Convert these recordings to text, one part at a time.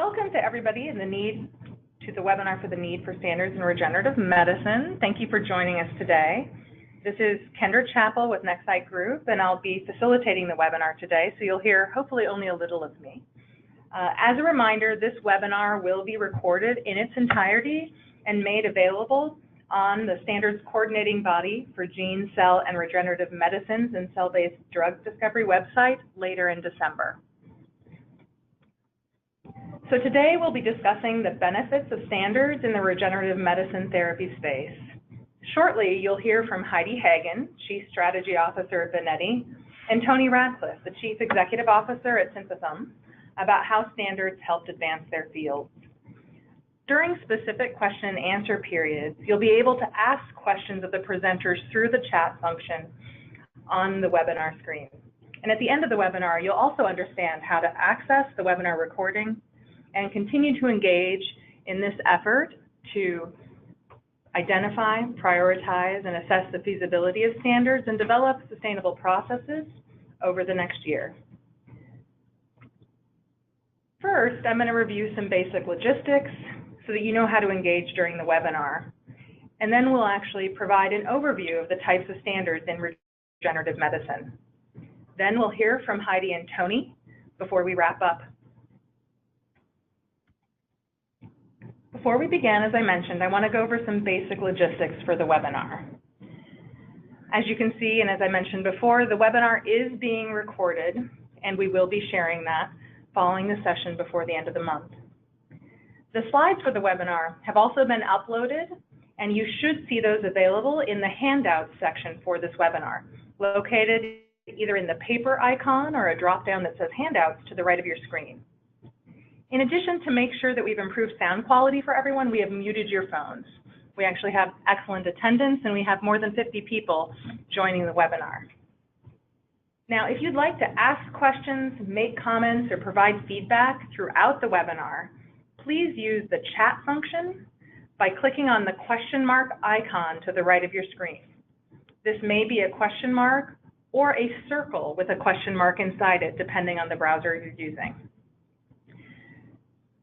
Welcome to everybody in the webinar for the need for standards in regenerative medicine. Thank you for joining us today. This is Kendra Chappell with Nexight Group, and I'll be facilitating the webinar today, so you'll hear hopefully only a little of me. As a reminder, this webinar will be recorded in its entirety and made available on the Standards Coordinating Body for Gene, Cell, and Regenerative Medicines and Cell-Based Drug Discovery website later in December. So today we'll be discussing the benefits of standards in the regenerative medicine therapy space. Shortly, you'll hear from Heidi Hagen, Chief Strategy Officer at Venetti, and Tony Radcliffe, the Chief Executive Officer at Synthesum, about how standards helped advance their fields. During specific question and answer periods, you'll be able to ask questions of the presenters through the chat function on the webinar screen. And at the end of the webinar, you'll also understand how to access the webinar recording and continue to engage in this effort to identify, prioritize, and assess the feasibility of standards and develop sustainable processes over the next year. First, I'm going to review some basic logistics so that you know how to engage during the webinar. And then we'll actually provide an overview of the types of standards in regenerative medicine. Then we'll hear from Heidi and Tony before we wrap up. Before we begin, as I mentioned, I want to go over some basic logistics for the webinar. As you can see, and as I mentioned before, the webinar is being recorded, and we will be sharing that following the session before the end of the month. The slides for the webinar have also been uploaded, and you should see those available in the handouts section for this webinar, located either in the paper icon or a drop-down that says handouts to the right of your screen. In addition, to make sure that we've improved sound quality for everyone, we have muted your phones. We actually have excellent attendance, and we have more than 50 people joining the webinar. Now, if you'd like to ask questions, make comments, or provide feedback throughout the webinar, please use the chat function by clicking on the question mark icon to the right of your screen. This may be a question mark or a circle with a question mark inside it, depending on the browser you're using.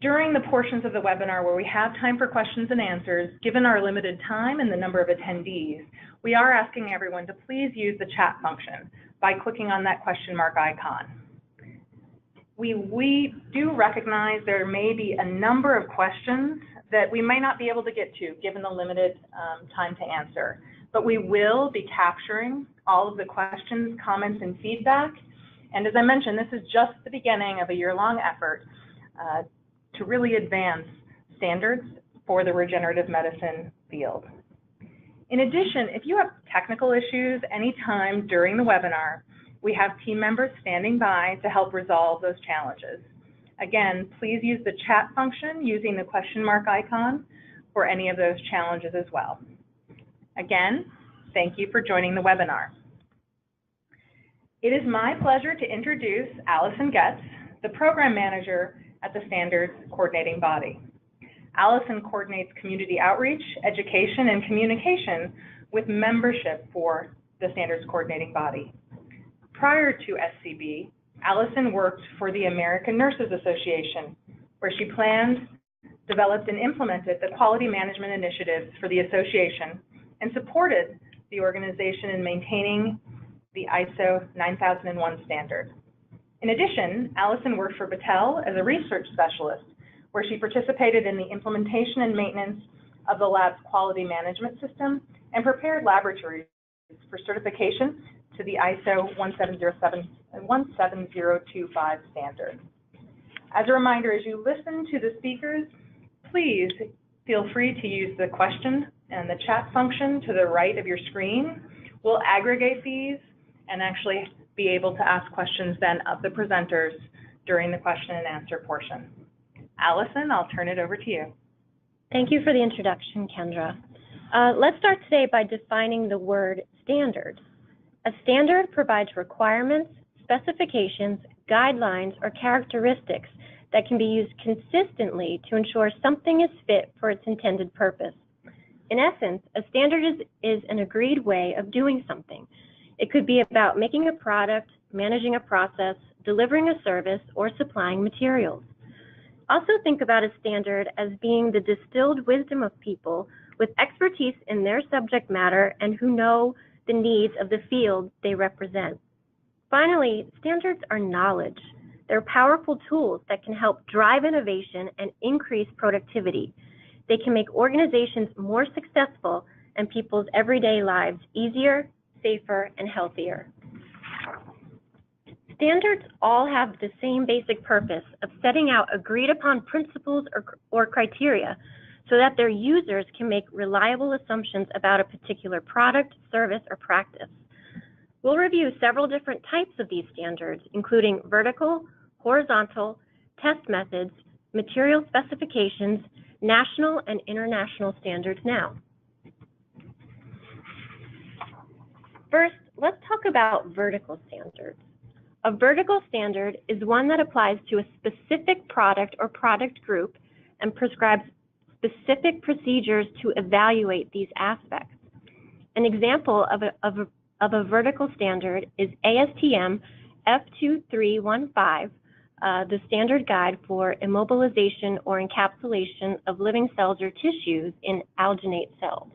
During the portions of the webinar where we have time for questions and answers, given our limited time and the number of attendees, we are asking everyone to please use the chat function by clicking on that question mark icon. We do recognize there may be a number of questions that we may not be able to get to given the limited time to answer, but we will be capturing all of the questions, comments, and feedback. And as I mentioned, this is just the beginning of a year-long effort to really advance standards for the regenerative medicine field. In addition, if you have technical issues anytime during the webinar, we have team members standing by to help resolve those challenges. Again, please use the chat function using the question mark icon for any of those challenges as well. Again, thank you for joining the webinar. It is my pleasure to introduce Allison Getz, the Program Manager at the Standards Coordinating Body. Allison coordinates community outreach, education, and communication with membership for the Standards Coordinating Body. Prior to SCB, Allison worked for the American Nurses Association, where she planned, developed, and implemented the quality management initiatives for the association and supported the organization in maintaining the ISO 9001 standard. In addition, Allison worked for Battelle as a research specialist, where she participated in the implementation and maintenance of the lab's quality management system and prepared laboratories for certification to the ISO 17025 standard. As a reminder, as you listen to the speakers, please feel free to use the question and the chat function to the right of your screen. We'll aggregate these and actually be able to ask questions then of the presenters during the question and answer portion. Allison, I'll turn it over to you. Thank you for the introduction, Kendra. Let's start today by defining the word standard. A standard provides requirements, specifications, guidelines, or characteristics that can be used consistently to ensure something is fit for its intended purpose. In essence, a standard is an agreed way of doing something. It could be about making a product, managing a process, delivering a service, or supplying materials. Also think about a standard as being the distilled wisdom of people with expertise in their subject matter and who know the needs of the field they represent. Finally, standards are knowledge. They're powerful tools that can help drive innovation and increase productivity. They can make organizations more successful and people's everyday lives easier, safer, and healthier. Standards all have the same basic purpose of setting out agreed upon principles or criteria so that their users can make reliable assumptions about a particular product, service, or practice. We'll review several different types of these standards, including vertical, horizontal, test methods, material specifications, national and international standards now. First, let's talk about vertical standards. A vertical standard is one that applies to a specific product or product group and prescribes specific procedures to evaluate these aspects. An example of a vertical standard is ASTM F2315, the standard guide for immobilization or encapsulation of living cells or tissues in alginate cells.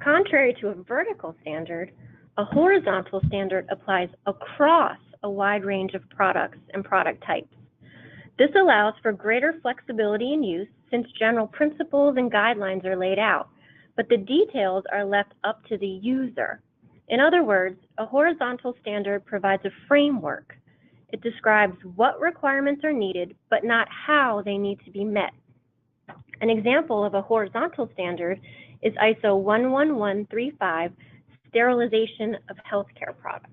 Contrary to a vertical standard, a horizontal standard applies across a wide range of products and product types. This allows for greater flexibility in use since general principles and guidelines are laid out, but the details are left up to the user. In other words, a horizontal standard provides a framework. It describes what requirements are needed, but not how they need to be met. An example of a horizontal standard is ISO 11135, sterilization of healthcare products.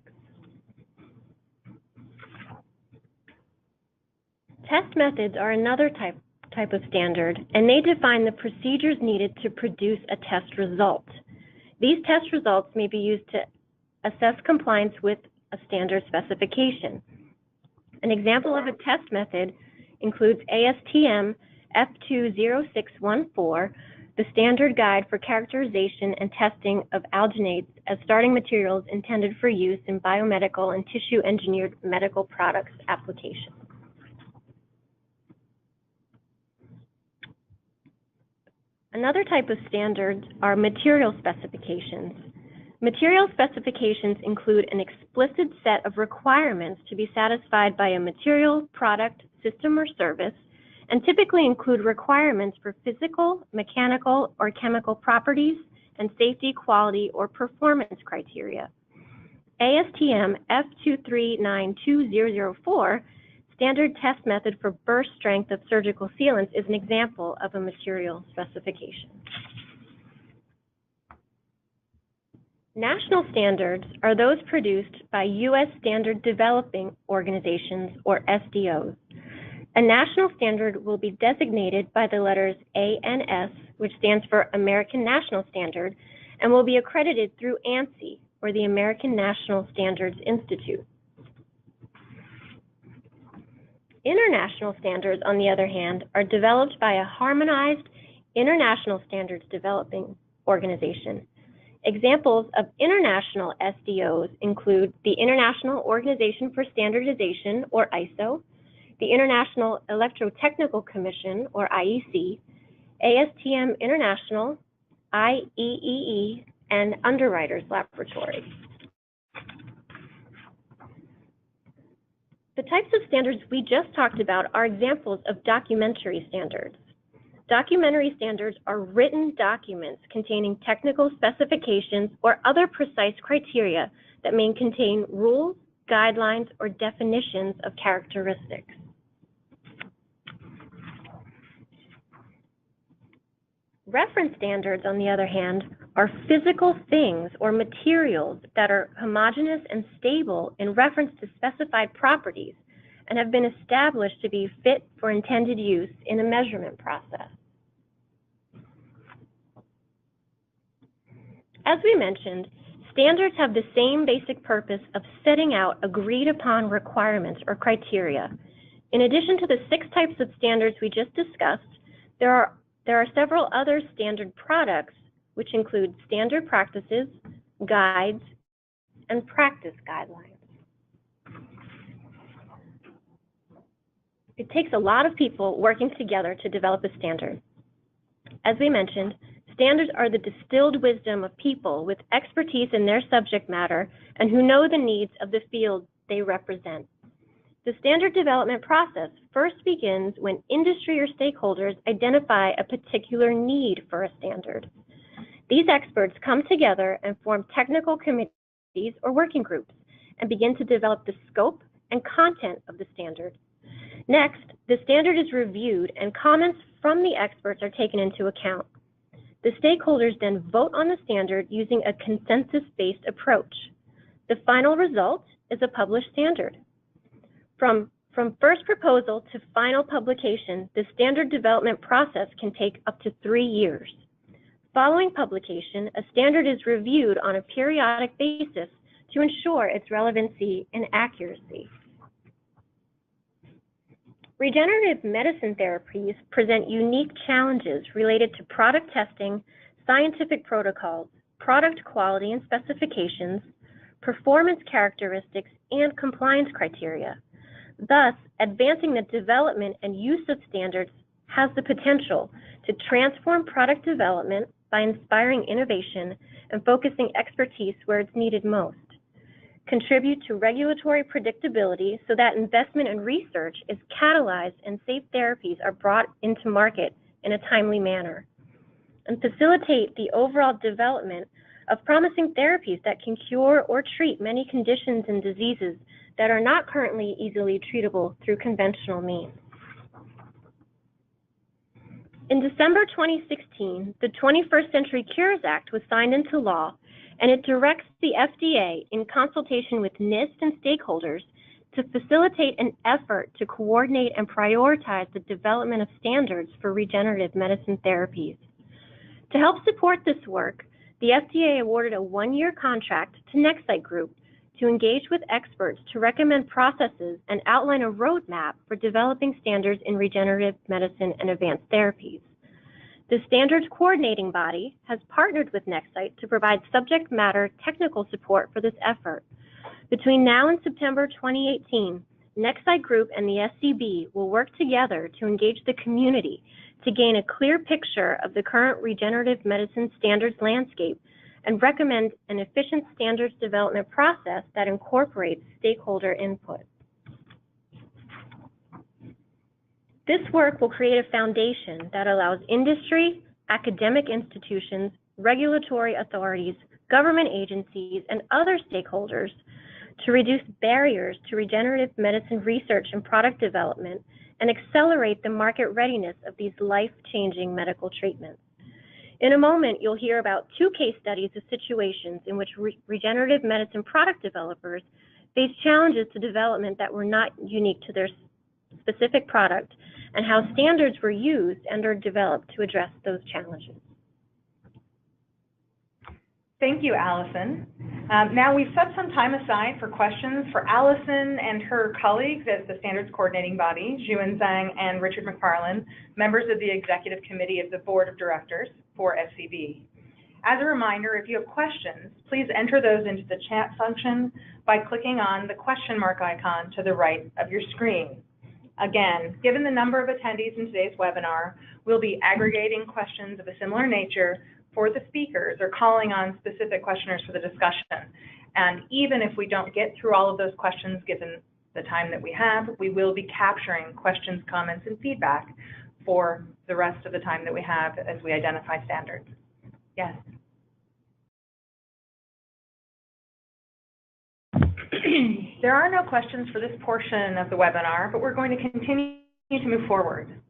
Test methods are another type of standard, and they define the procedures needed to produce a test result. These test results may be used to assess compliance with a standard specification. An example of a test method includes ASTM F20614, the standard guide for characterization and testing of alginates as starting materials intended for use in biomedical and tissue-engineered medical products applications. Another type of standards are material specifications. Material specifications include an explicit set of requirements to be satisfied by a material, product, system, or service, and typically include requirements for physical, mechanical, or chemical properties and safety, quality, or performance criteria. ASTM F239204, standard test method for burst strength of surgical sealants, is an example of a material specification. National standards are those produced by U.S. Standard Developing Organizations, or SDOs. A national standard will be designated by the letters A and S, which stands for American National Standard, and will be accredited through ANSI, or the American National Standards Institute. International standards, on the other hand, are developed by a harmonized international standards developing organization. Examples of international SDOs include the International Organization for Standardization, or ISO, the International Electrotechnical Commission, or IEC, ASTM International, IEEE, and Underwriters Laboratory. The types of standards we just talked about are examples of documentary standards. Documentary standards are written documents containing technical specifications or other precise criteria that may contain rules, guidelines, or definitions of characteristics. Reference standards, on the other hand, are physical things or materials that are homogeneous and stable in reference to specified properties and have been established to be fit for intended use in a measurement process. As we mentioned, standards have the same basic purpose of setting out agreed upon requirements or criteria. In addition to the 6 types of standards we just discussed, there are several other standard products, which include standard practices, guides, and practice guidelines. It takes a lot of people working together to develop a standard. As we mentioned, standards are the distilled wisdom of people with expertise in their subject matter and who know the needs of the field they represent. The standard development process first begins when industry or stakeholders identify a particular need for a standard. These experts come together and form technical committees or working groups and begin to develop the scope and content of the standard. Next, the standard is reviewed and comments from the experts are taken into account. The stakeholders then vote on the standard using a consensus-based approach. The final result is a published standard. From first proposal to final publication, the standard development process can take up to 3 years. Following publication, a standard is reviewed on a periodic basis to ensure its relevancy and accuracy. Regenerative medicine therapies present unique challenges related to product testing, scientific protocols, product quality and specifications, performance characteristics, and compliance criteria. Thus, advancing the development and use of standards has the potential to transform product development by inspiring innovation and focusing expertise where it's needed most, contribute to regulatory predictability so that investment and research is catalyzed and safe therapies are brought into market in a timely manner, and facilitate the overall development of promising therapies that can cure or treat many conditions and diseases that are not currently easily treatable through conventional means. In December 2016, the 21st Century Cures Act was signed into law, and it directs the FDA, in consultation with NIST and stakeholders, to facilitate an effort to coordinate and prioritize the development of standards for regenerative medicine therapies. To help support this work, the FDA awarded a 1-year contract to Nexight Group to engage with experts to recommend processes and outline a roadmap for developing standards in regenerative medicine and advanced therapies. The standards coordinating body has partnered with Nexight to provide subject matter technical support for this effort. Between now and September 2018, Nexight Group and the SCB will work together to engage the community to gain a clear picture of the current regenerative medicine standards landscape and recommend an efficient standards development process that incorporates stakeholder input. This work will create a foundation that allows industry, academic institutions, regulatory authorities, government agencies, and other stakeholders to reduce barriers to regenerative medicine research and product development and accelerate the market readiness of these life-changing medical treatments. In a moment, you'll hear about 2 case studies of situations in which regenerative medicine product developers faced challenges to development that were not unique to their specific product, and how standards were used and are developed to address those challenges. Thank you, Allison. Now we've set some time aside for questions for Allison and her colleagues as the standards coordinating body, Zhuan Zhang and Richard McFarland, members of the Executive Committee of the Board of Directors for SCB. As a reminder, if you have questions, please enter those into the chat function by clicking on the question mark icon to the right of your screen. Again, given the number of attendees in today's webinar, we'll be aggregating questions of a similar nature for the speakers or calling on specific questioners for the discussion. And even if we don't get through all of those questions given the time that we have, we will be capturing questions, comments, and feedback for the rest of the time that we have as we identify standards. Yes. There are no questions for this portion of the webinar, but we're going to continue to move forward.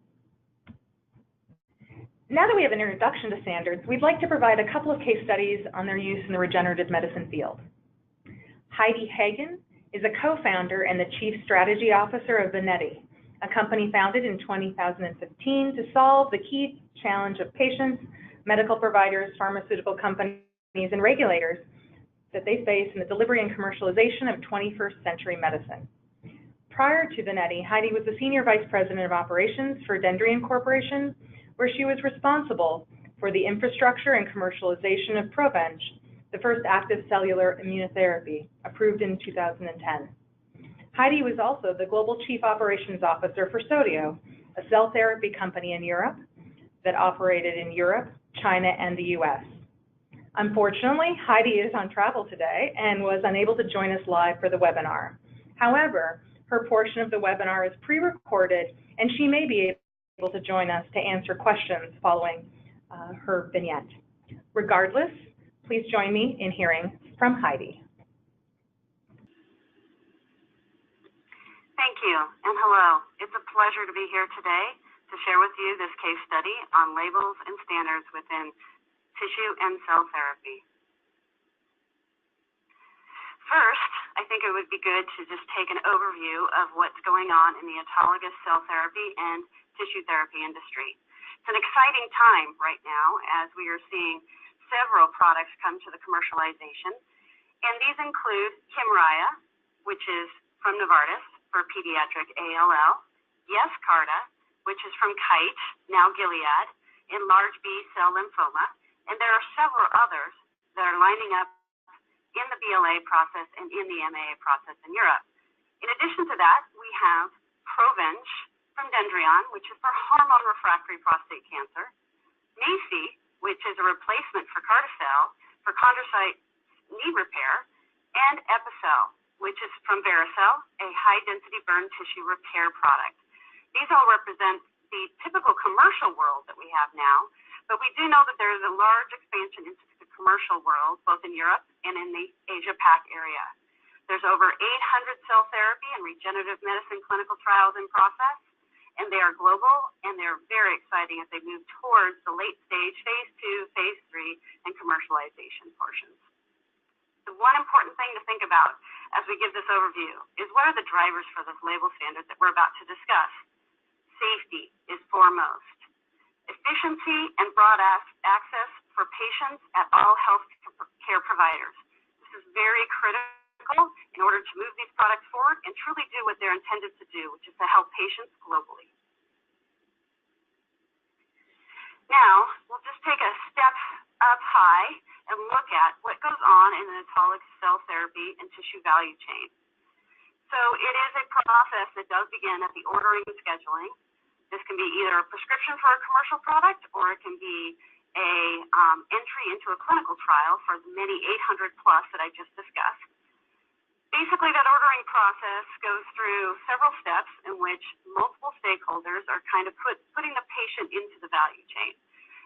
Now that we have an introduction to standards, we'd like to provide a couple of case studies on their use in the regenerative medicine field. Heidi Hagen is a co-founder and the Chief Strategy Officer of Veneti, a company founded in 2015 to solve the key challenge of patients, medical providers, pharmaceutical companies, and regulators that they face in the delivery and commercialization of 21st century medicine. Prior to Veneti, Heidi was the Senior Vice President of Operations for Dendrian Corporation, where she was responsible for the infrastructure and commercialization of Provenge, the first active cellular immunotherapy, approved in 2010. Heidi was also the Global Chief Operations Officer for Sodio, a cell therapy company in Europe that operated in Europe, China, and the US. Unfortunately, Heidi is on travel today and was unable to join us live for the webinar. However, her portion of the webinar is pre-recorded, and she may be able to join us to answer questions following her vignette. Regardless, please join me in hearing from Heidi. Thank you, and hello. It's a pleasure to be here today to share with you this case study on labels and standards within tissue and cell therapy. First, I think it would be good to just take an overview of what's going on in the autologous cell therapy and tissue therapy industry. It's an exciting time right now as we are seeing several products come to the commercialization, and these include Kymriah, which is from Novartis for pediatric ALL, Yescarta, which is from Kite, now Gilead, in large B-cell lymphoma, and there are several others that are lining up in the BLA process and in the MAA process in Europe. In addition to that, we have Provenge from Dendreon, which is for hormone-refractory prostate cancer, Macy, which is a replacement for Carticel for chondrocyte knee repair, and Epicel, which is from Vericel, a high-density burn tissue repair product. These all represent the typical commercial world that we have now, but we do know that there is a large expansion into the commercial world, both in Europe and in the Asia-Pac area. There's over 800 cell therapy and regenerative medicine clinical trials in process, and they are global, and they're very exciting as they move towards the late-stage phase 2, phase 3, and commercialization portions. The one important thing to think about as we give this overview is what are the drivers for this label standard that we're about to discuss. Safety is foremost. Efficiency and broad access for patients at all health care providers. This is very critical in order to move these products forward and truly do what they're intended to do, which is to help patients globally. Now, we'll just take a step up high and look at what goes on in an autologous cell therapy and tissue value chain. So it is a process that does begin at the ordering and scheduling. This can be either a prescription for a commercial product, or it can be a entry into a clinical trial for the many 800 plus that I just discussed. Basically, that ordering process goes through several steps in which multiple stakeholders are kind of putting the patient into the value chain.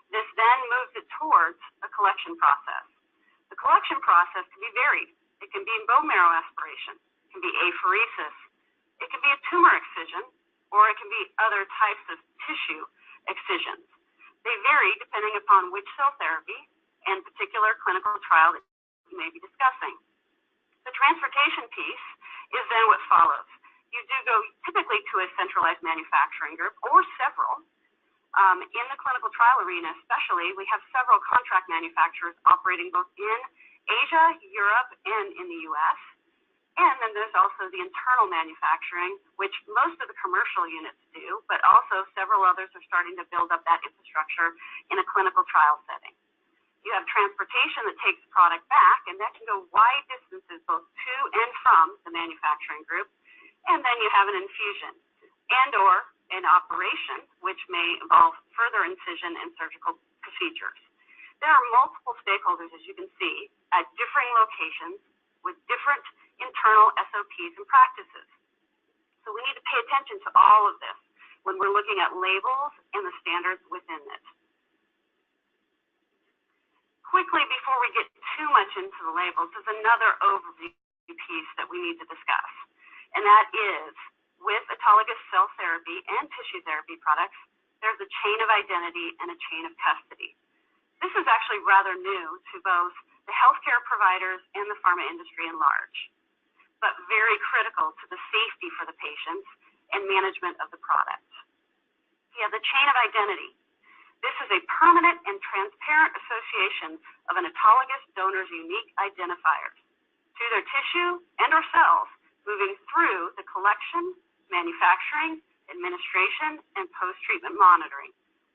This then moves it towards a collection process. The collection process can be varied. It can be bone marrow aspiration, it can be apheresis, it can be a tumor excision, or it can be other types of tissue excisions. They vary depending upon which cell therapy and particular clinical trial that you may be discussing. The transportation piece is then what follows. You do go typically to a centralized manufacturing group or several. In the clinical trial arena especially, we have several contract manufacturers operating both in Asia, Europe, and in the US. And then there's also the internal manufacturing, which most of the commercial units do, but also several others are starting to build up that infrastructure in a clinical trial setting. You have transportation that takes the product back, and that can go wide distances both to and from the manufacturing group. And then you have an infusion and or an operation, which may involve further incision and surgical procedures. There are multiple stakeholders, as you can see, at differing locations with different internal SOPs and practices. So we need to pay attention to all of this when we're looking at labels and the standards within it. Quickly, before we get too much into the labels, there's another overview piece that we need to discuss, and that is with autologous cell therapy and tissue therapy products, there's a chain of identity and a chain of custody. This is actually rather new to both the healthcare providers and the pharma industry in large, but very critical to the safety for the patients and management of the product. You have the chain of identity. This is a permanent and transparent association of an autologous donor's unique identifiers to their tissue and or cells, moving through the collection, manufacturing, administration, and post-treatment monitoring.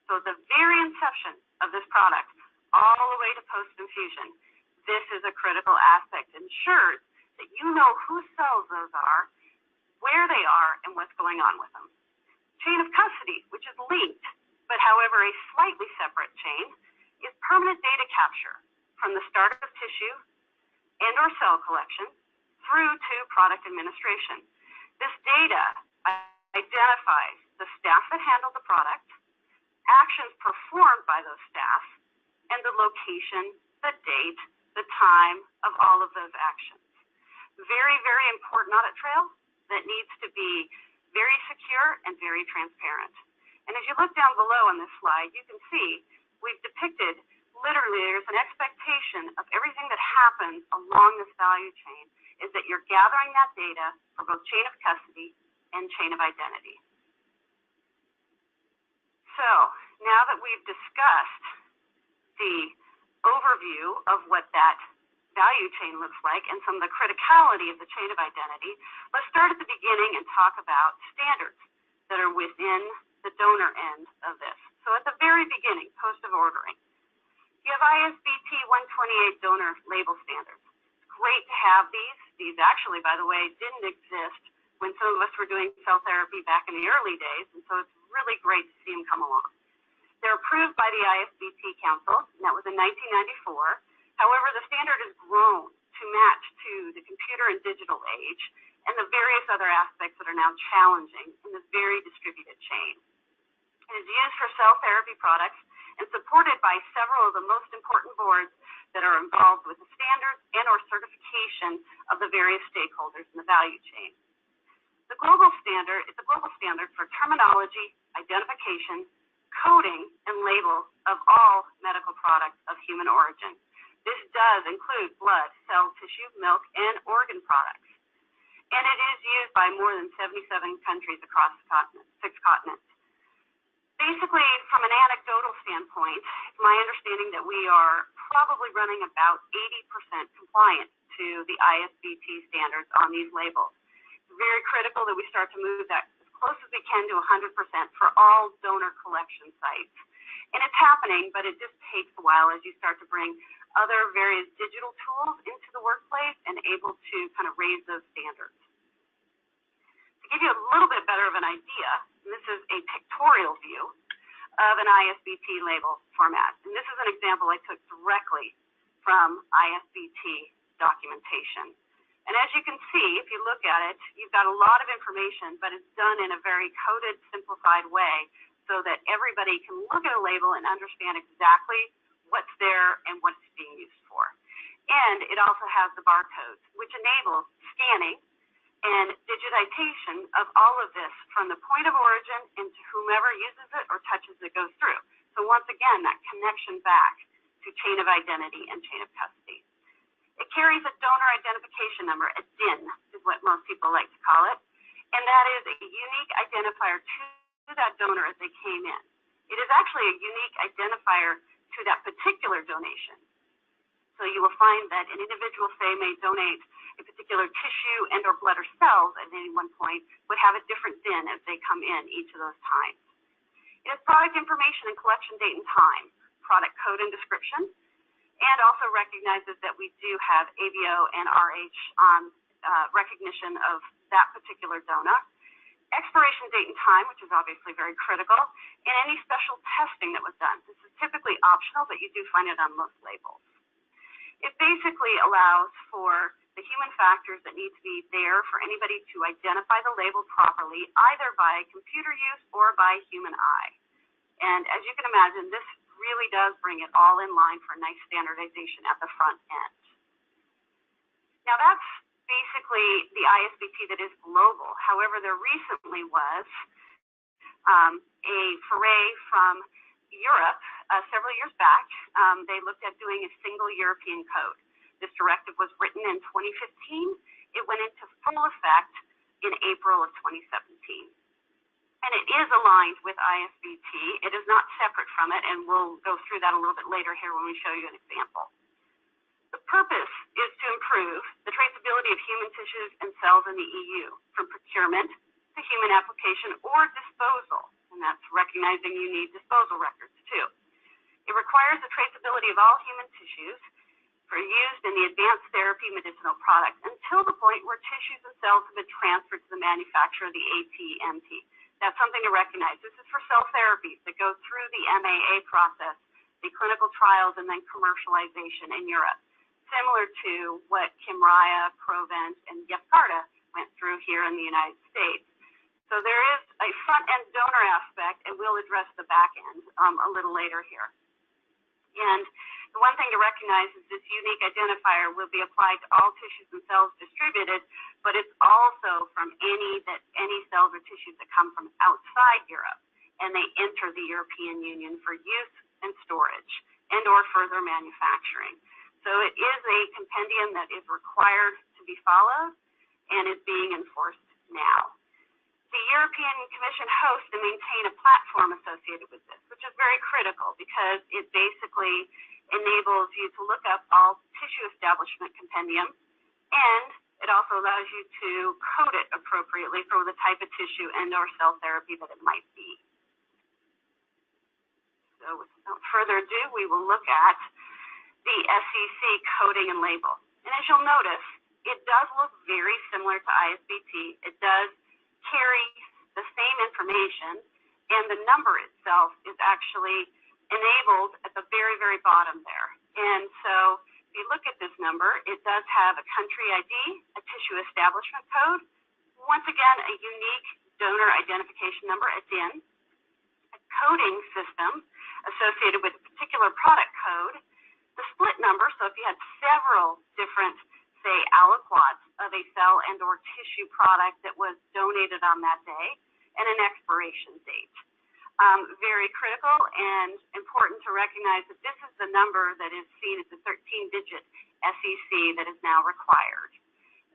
So at the very inception of this product, all the way to post-infusion, this is a critical aspect. Ensures that you know whose cells those are, where they are and what's going on with them. Chain of custody, which is linked, but however a slightly separate chain, is permanent data capture from the start of tissue and or cell collection through to product administration. This data identifies the staff that handled the product, actions performed by those staff, and the location, the date, the time of all of those actions. Very, very important audit trail that needs to be very secure and very transparent. And as you look down below on this slide, you can see we've depicted literally there's an expectation of everything that happens along this value chain is that you're gathering that data for both chain of custody and chain of identity. So now that we've discussed the overview of what that value chain looks like and some of the criticality of the chain of identity, let's start at the beginning and talk about standards that are within the donor end of this. So at the very beginning, post of ordering, you have ISBT 128 donor label standards. It's great to have these. These actually, by the way, didn't exist when some of us were doing cell therapy back in the early days, and so it's really great to see them come along. They're approved by the ISBT Council, and that was in 1994. However, the standard has grown to match to the computer and digital age and the various other aspects that are now challenging in this very distributed chain. It is used for cell therapy products and supported by several of the most important boards that are involved with the standards and or certification of the various stakeholders in the value chain. The global standard is a global standard for terminology, identification, coding, and label of all medical products of human origin. This does include blood, cell, tissue, milk, and organ products. And it is used by more than 77 countries across the continent, 6 continents. Basically, from an anecdotal standpoint, it's my understanding that we are probably running about 80% compliant to the ISBT standards on these labels. It's very critical that we start to move that as close as we can to 100% for all donor collection sites. And it's happening, but it just takes a while as you start to bring other various digital tools into the workplace and able to kind of raise those standards. To give you a little bit better of an idea, and this is a pictorial view of an ISBT label format. And this is an example I took directly from ISBT documentation. And as you can see, if you look at it, you've got a lot of information, but it's done in a very coded, simplified way so that everybody can look at a label and understand exactly what's there and what it's being used for. And it also has the barcodes, which enable scanning and digitization of all of this from the point of origin into whomever uses it or touches it goes through. So once again, that connection back to chain of identity and chain of custody. It carries a donor identification number, a DIN is what most people like to call it, and that is a unique identifier to that donor as they came in. It is actually a unique identifier to that particular donation. So you will find that an individual, say, may donate a particular tissue and or blood or cells at any one point, would have a different DIN as they come in each of those times. It has product information and collection date and time, product code and description, and also recognizes that we do have ABO and RH on recognition of that particular donor. Expiration date and time, which is obviously very critical, and any special testing that was done. This is typically optional, but you do find it on most labels. It basically allows for the human factors that need to be there for anybody to identify the label properly, either by computer use or by human eye. And as you can imagine, this really does bring it all in line for nice standardization at the front end. Now that's basically the ISBT that is global. However, there recently was a foray from Europe several years back. They looked at doing a single European code. This directive was written in 2015. It went into full effect in April of 2017. And it is aligned with ISBT. It is not separate from it, and we'll go through that a little bit later here when we show you an example. The purpose is to improve the traceability of human tissues and cells in the EU, from procurement to human application or disposal, and that's recognizing you need disposal records too. It requires the traceability of all human tissues for use in the advanced therapy medicinal products until until the point where tissues and cells have been transferred to the manufacturer of the ATMP. That's something to recognize. This is for cell therapies that go through the MAA process, the clinical trials, and then commercialization in Europe, similar to what Kymriah, Provent, and Yescarta went through here in the United States. So there is a front-end donor aspect, and we'll address the back end a little later here. And the one thing to recognize is this unique identifier will be applied to all tissues and cells distributed, but it's also from any cells or tissues that come from outside Europe, and they enter the European Union for use and storage and or further manufacturing. So it is a compendium that is required to be followed and is being enforced now. The European Commission hosts and maintain a platform associated with this, which is very critical because it basically enables you to look up all tissue establishment compendium, and it also allows you to code it appropriately for the type of tissue and or cell therapy that it might be. So without further ado, we will look at the SEC coding and label. And as you'll notice, it does look very similar to ISBT. It does carry the same information, and the number itself is actually enabled at the very, very bottom there. And so if you look at this number, it does have a country ID, a tissue establishment code, once again, a unique donor identification number, a DIN, a coding system associated with a particular product code, the split number, so if you had several different, say, aliquots of a cell and or tissue product that was donated on that day, and an expiration date. Very critical and important to recognize that this is the number that is seen as the 13-digit SEC that is now required.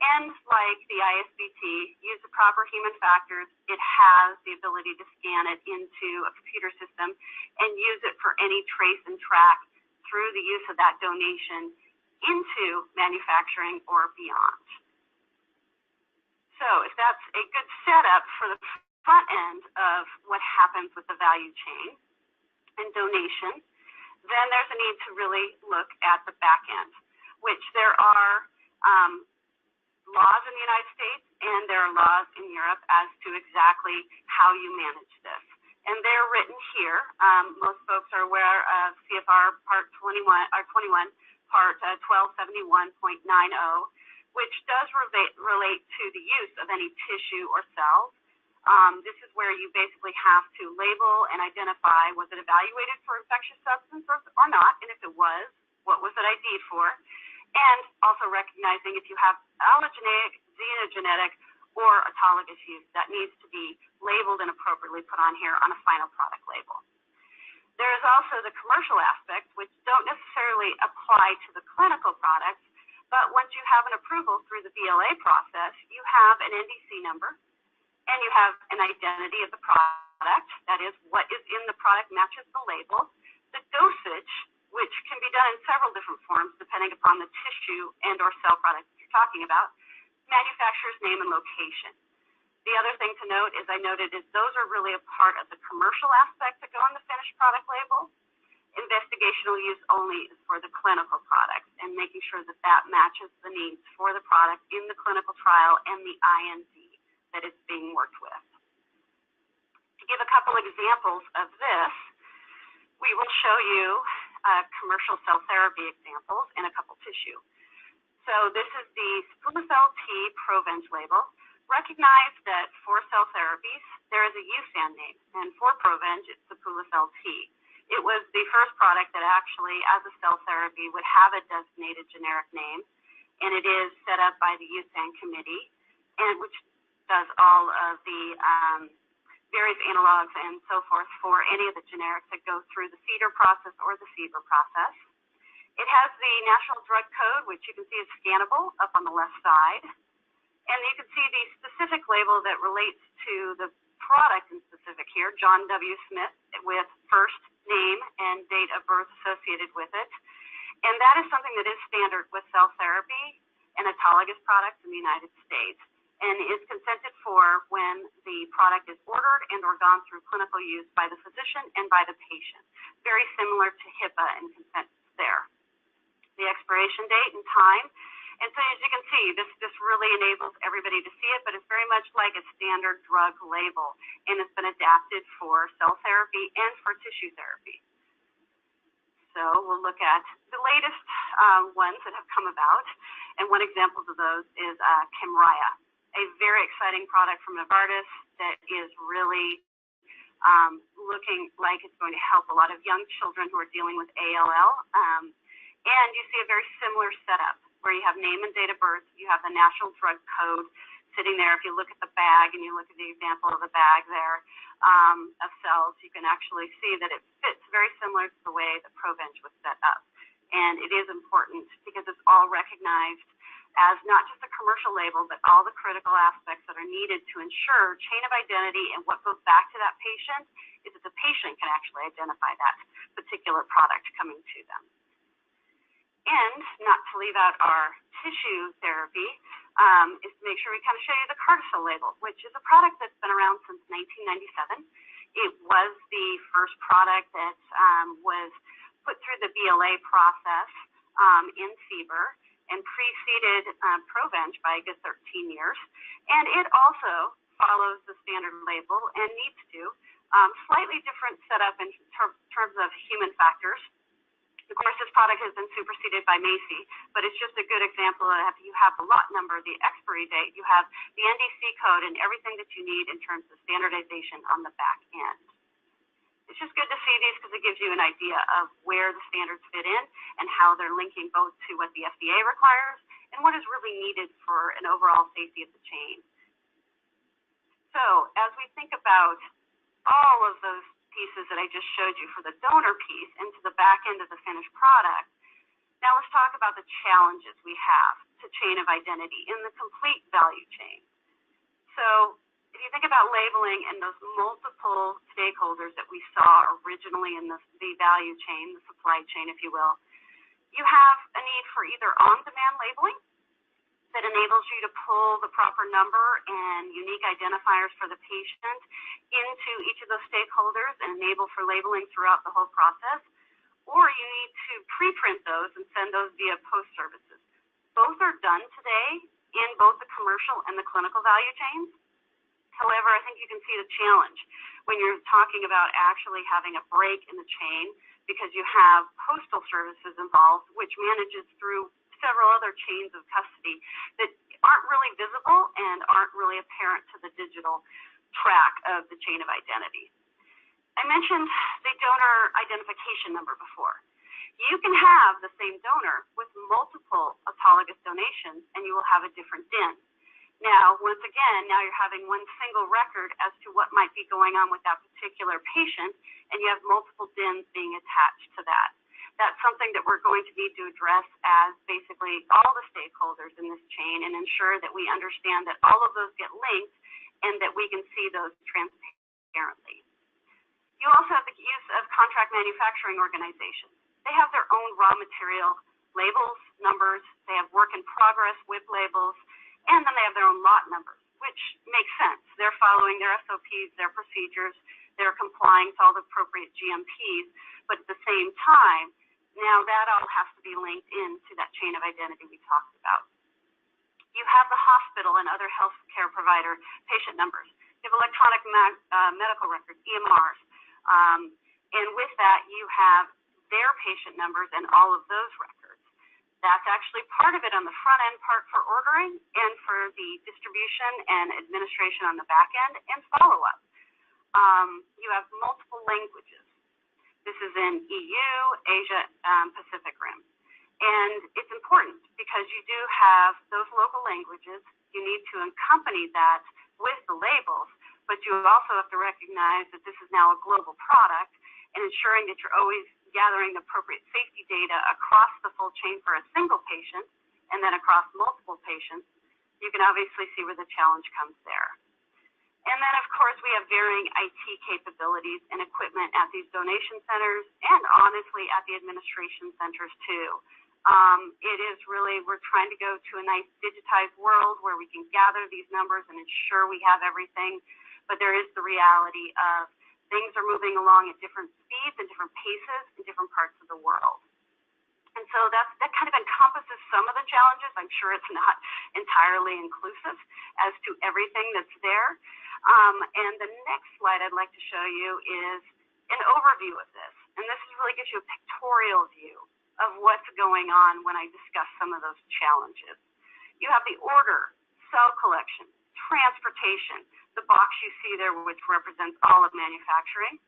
And like the ISBT, use the proper human factors. It has the ability to scan it into a computer system and use it for any trace and track through the use of that donation into manufacturing or beyond. So if that's a good setup for the front end of what happens with the value chain and donation, then there's a need to really look at the back end, which there are laws in the United States and there are laws in Europe as to exactly how you manage this. And they're written here. Most folks are aware of CFR Part 21, Part 1271.90, which does relate to the use of any tissue or cells. This is where you basically have to label and identify, was it evaluated for infectious substance or not, and if it was, what was it ID'd for, and also recognizing if you have allogeneic, xenogenetic, or autologous use, that needs to be labeled and appropriately put on here on a final product label. There is also the commercial aspects, which don't necessarily apply to the clinical products, but once you have an approval through the BLA process, you have an NDC number, and you have an identity of the product, that is, what is in the product matches the label, the dosage, which can be done in several different forms depending upon the tissue and or cell product you're talking about, manufacturer's name and location. The other thing to note, as I noted, is those are really a part of the commercial aspect that go on the finished product label. Investigational use only is for the clinical products and making sure that that matches the needs for the product in the clinical trial and the IND that is being worked with. To give a couple examples of this, we will show you commercial cell therapy examples in a couple tissue. So this is the Sapulacel T Provenge label. Recognize that for cell therapies, there is a USAN name, and for Provenge, it's Sapulacel T. It was the first product that actually, as a cell therapy, would have a designated generic name, and it is set up by the USAN committee, and which does all of the various analogs and so forth for any of the generics that go through the CEDAR process or the CBER process. It has the National Drug Code, which you can see is scannable up on the left side. And you can see the specific label that relates to the product in specific here, John W. Smith, with first name and date of birth associated with it. And that is something that is standard with cell therapy and autologous products in the United States, and is consented for when the product is ordered and or gone through clinical use by the physician and by the patient. Very similar to HIPAA and consent there. The expiration date and time And so as you can see, this really enables everybody to see it, but it's very much like a standard drug label, and it's been adapted for cell therapy and for tissue therapy. So we'll look at the latest ones that have come about, and one example of those is Kymriah, a very exciting product from Novartis that is really looking like it's going to help a lot of young children who are dealing with ALL. And you see a very similar setup where you have name and date of birth, you have the national drug code sitting there. If you look at the bag and you look at the example of the bag there of cells, you can actually see that it fits very similar to the way that Provenge was set up. And it is important because it's all recognized as not just a commercial label, but all the critical aspects that are needed to ensure chain of identity, and what goes back to that patient is that the patient can actually identify that particular product coming to them. And not to leave out our tissue therapy, is to make sure we kind of show you the Carticel label, which is a product that's been around since 1997. It was the first product that was put through the BLA process in fever and preceded Provenge by a good 13 years. And it also follows the standard label and needs to. Slightly different setup in terms of human factors. Of course, this product has been superseded by Macy, but it's just a good example of you have the lot number, the expiry date, you have the NDC code, and everything that you need in terms of standardization on the back end. It's just good to see these because it gives you an idea of where the standards fit in and how they're linking both to what the FDA requires and what is really needed for an overall safety of the chain. So as we think about all of those pieces that I just showed you for the donor piece into the back end of the finished product, now let's talk about the challenges we have to chain of identity in the complete value chain. So if you think about labeling and those multiple stakeholders that we saw originally in the value chain, the supply chain, if you will, you have a need for either on-demand labeling that enables you to pull the proper number and unique identifiers for the patient into each of those stakeholders and enable for labeling throughout the whole process, or you need to preprint those and send those via post services. Both are done today in both the commercial and the clinical value chains. However, I think you can see the challenge when you're talking about actually having a break in the chain, because you have postal services involved, which manages through several other chains of custody that aren't really visible and aren't really apparent to the digital track of the chain of identity. I mentioned the donor identification number before. You can have the same donor with multiple autologous donations and you will have a different DIN. Now, once again, now you're having one single record as to what might be going on with that particular patient, and you have multiple DINs being attached to that. That's something that we're going to need to address as basically all the stakeholders in this chain and ensure that we understand that all of those get linked and that we can see those transparently. You also have the use of contract manufacturing organizations. They have their own raw material labels, numbers, they have work in progress with labels, and then they have their own lot numbers, which makes sense. They're following their SOPs, their procedures, they're complying to all the appropriate GMPs, but at the same time, now that all has to be linked into that chain of identity we talked about. You have the hospital and other healthcare provider patient numbers. You have electronic medical records, EMRs. And with that, you have their patient numbers and all of those records. That's actually part of it on the front end part for ordering and for the distribution and administration on the back end and follow-up. You have multiple languages. This is in EU, Asia, Pacific Rim. And it's important because you do have those local languages. You need to accompany that with the labels, but you also have to recognize that this is now a global product and ensuring that you're always gathering the appropriate safety data across the full chain for a single patient and then across multiple patients. You can obviously see where the challenge comes there. And then, of course, we have varying IT capabilities and equipment at these donation centers and, honestly, at the administration centers, too. It is really, we're trying to go to a nice digitized world where we can gather these numbers and ensure we have everything, but there is the reality of things are moving along at different speeds and different paces in different parts of the world. And so that kind of encompasses some of the challenges. I'm sure it's not entirely inclusive as to everything that's there. And the next slide I'd like to show you is an overview of this. And this really gives you a pictorial view of what's going on when I discuss some of those challenges. You have the order, cell collection, transportation, the box you see there which represents all of manufacturing.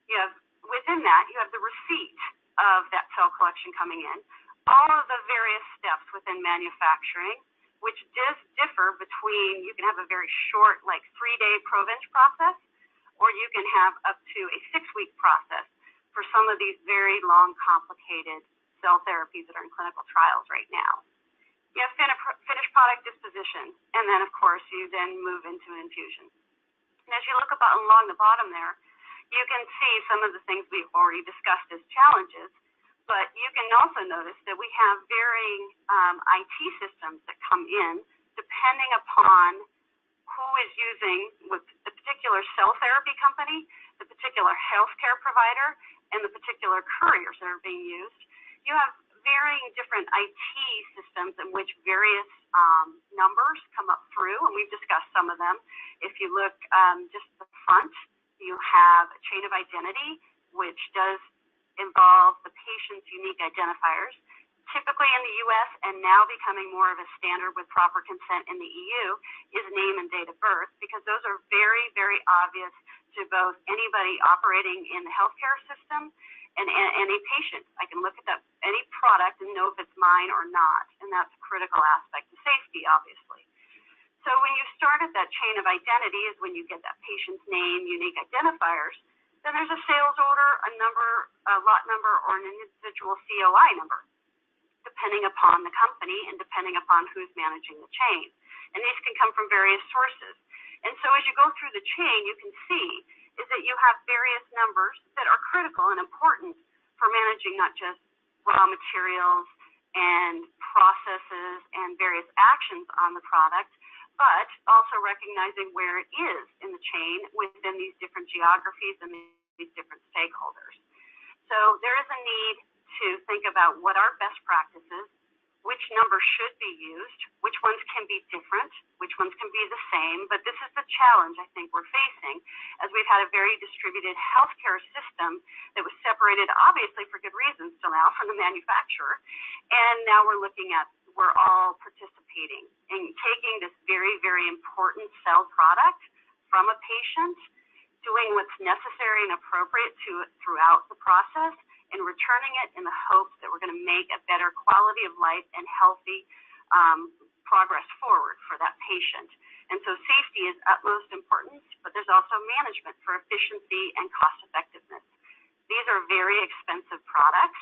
You have, within that, you have the receipt of that cell collection coming in, all of the various steps within manufacturing, which does differ between, you can have a very short, like 3-day probench process, or you can have up to a 6-week process for some of these very long, complicated cell therapies that are in clinical trials right now. You have finished product disposition, and then, of course, you then move into infusion. And as you look along the bottom there, you can see some of the things we've already discussed as challenges, but you can also notice that we have varying IT systems that come in depending upon who is using with the particular cell therapy company, the particular healthcare provider, and the particular couriers that are being used. You have varying different IT systems in which various numbers come up through, and we've discussed some of them. If you look just at the front, you have a chain of identity, which does involve the patient's unique identifiers. Typically in the U.S. and now becoming more of a standard with proper consent in the EU is name and date of birth, because those are very, very obvious to both anybody operating in the healthcare system and a patient. I can look at any product and know if it's mine or not, and that's a critical aspect of safety, obviously. So when you start at that chain of identity is when you get that patient's name, unique identifiers. Then there's a sales order, a lot number, or an individual COI number, depending upon the company and depending upon who's managing the chain. And these can come from various sources. And so as you go through the chain, you can see is that you have various numbers that are critical and important for managing not just raw materials and processes and various actions on the product, but also recognizing where it is in the chain within these different geographies and these different stakeholders. So there is a need to think about what are best practices, which numbers should be used, which ones can be different, which ones can be the same. But this is the challenge I think we're facing, as we've had a very distributed healthcare system that was separated, obviously for good reasons till now, from the manufacturer. And now we're looking at, we're all participating in taking this very, very important cell product from a patient, doing what's necessary and appropriate to it throughout the process, and returning it in the hopes that we're going to make a better quality of life and healthy progress forward for that patient. And so safety is utmost importance, but there's also management for efficiency and cost effectiveness. These are very expensive products,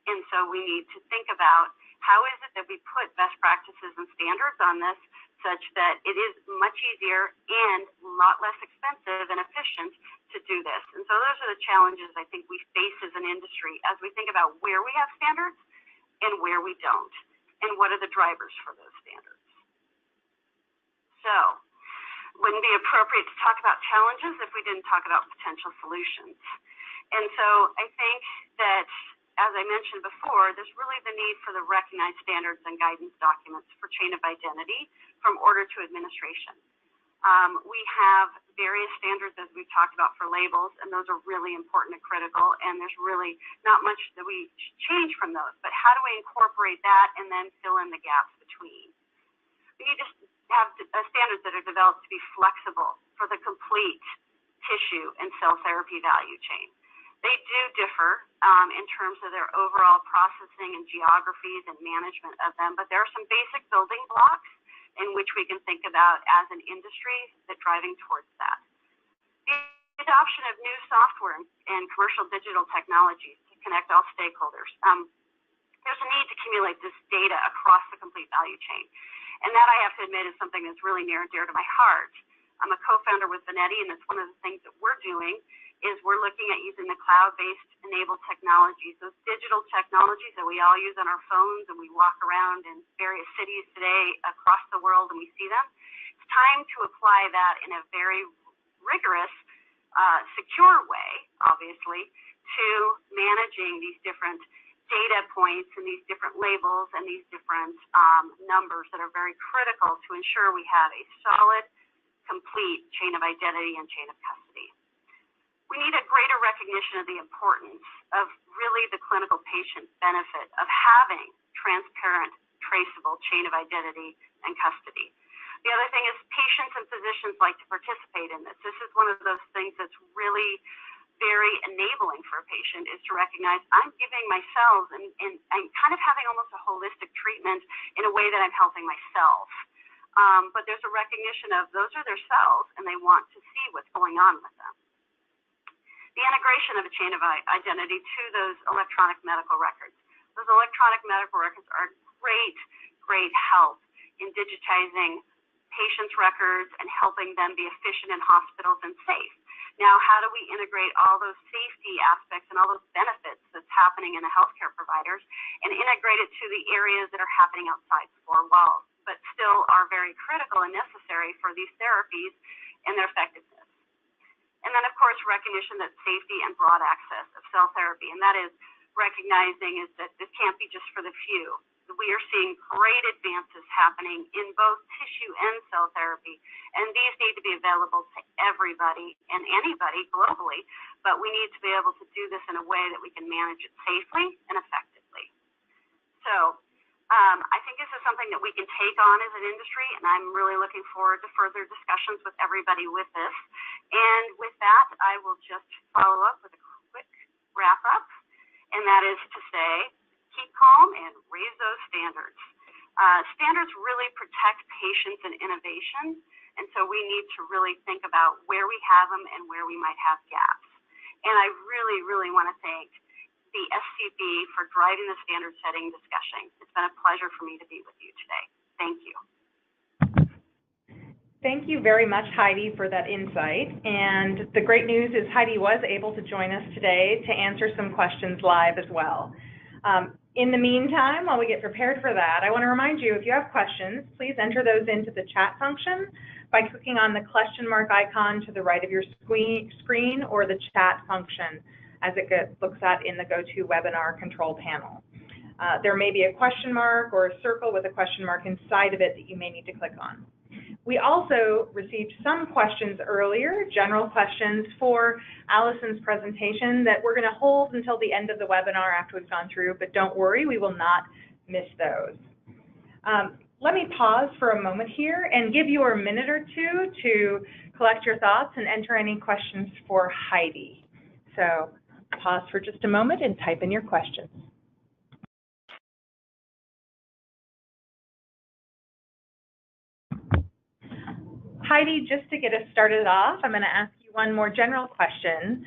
and so we need to think about how is it that we put best practices and standards on this such that it is much easier and a lot less expensive and efficient to do this. And so those are the challenges I think we face as an industry as we think about where we have standards and where we don't, and what are the drivers for those standards. So it wouldn't be appropriate to talk about challenges if we didn't talk about potential solutions. And so I think that, as I mentioned before, there's really the need for the recognized standards and guidance documents for chain of identity from order to administration. We have various standards, as we've talked about, for labels, and those are really important and critical, and there's really not much that we change from those. But how do we incorporate that and then fill in the gaps between? We need to have standards that are developed to be flexible for the complete tissue and cell therapy value chain. They do differ in terms of their overall processing and geographies and management of them, but there are some basic building blocks in which we can think about as an industry that driving towards that. The adoption of new software and commercial digital technologies to connect all stakeholders. There's a need to accumulate this data across the complete value chain. And that, I have to admit, is something that's really near and dear to my heart. I'm a co-founder with Benetti, and it's one of the things that we're doing is we're looking at using the cloud-based enabled technologies, those digital technologies that we all use on our phones and we walk around in various cities today across the world and we see them. It's time to apply that in a very rigorous, secure way, obviously, to managing these different data points and these different labels and these different numbers that are very critical to ensure we have a solid, complete chain of identity and chain of custody. We need a greater recognition of the importance of really the clinical patient benefit of having transparent, traceable chain of identity and custody. The other thing is patients and physicians like to participate in this. This is one of those things that's really very enabling for a patient, is to recognize I'm giving my cells and I'm kind of having almost a holistic treatment in a way that I'm helping myself. But there's a recognition of those are their cells and they want to see what's going on with them. The integration of a chain of identity to those electronic medical records. Those electronic medical records are great help in digitizing patients' records and helping them be efficient in hospitals and safe. Now, how do we integrate all those safety aspects and all those benefits that's happening in the healthcare providers and integrate it to the areas that are happening outside the four walls, but still are very critical and necessary for these therapies and their effectiveness? And then, of course, recognition that safety and broad access of cell therapy, and that is recognizing is that this can't be just for the few. We are seeing great advances happening in both tissue and cell therapy, and these need to be available to everybody and anybody globally, but we need to be able to do this in a way that we can manage it safely and effectively. So I think this is something that we can take on as an industry, and I'm really looking forward to further discussions with everybody with this. And with that, I will just follow up with a quick wrap up, and that is to say, keep calm and raise those standards. Standards really protect patients and innovation, and so we need to really think about where we have them and where we might have gaps. And I really want to thank the SCB for driving the standard setting discussion. It's been a pleasure for me to be with you today. Thank you. Thank you very much, Heidi, for that insight. And the great news is Heidi was able to join us today to answer some questions live as well. In the meantime, while we get prepared for that, I want to remind you, if you have questions, please enter those into the chat function by clicking on the question mark icon to the right of your screen or the chat function as it looks at in the GoToWebinar control panel. There may be a question mark or a circle with a question mark inside of it that you may need to click on. We also received some questions earlier, general questions for Allison's presentation that we're going to hold until the end of the webinar after we've gone through, but don't worry, we will not miss those. Let me pause for a moment here and give you a minute or two to collect your thoughts and enter any questions for Heidi. So pause for just a moment and type in your questions. Heidi, just to get us started off, I'm going to ask you one more general question.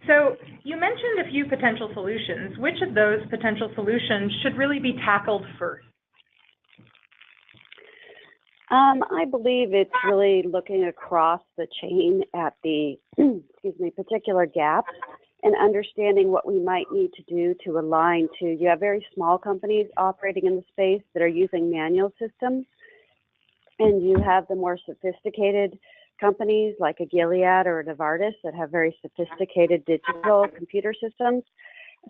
So you mentioned a few potential solutions. Which of those potential solutions should really be tackled first? I believe it's really looking across the chain at the particular gaps and understanding what we might need to do to align to, you have very small companies operating in the space that are using manual systems, and you have the more sophisticated companies like a Gilead or a Novartis that have very sophisticated digital computer systems.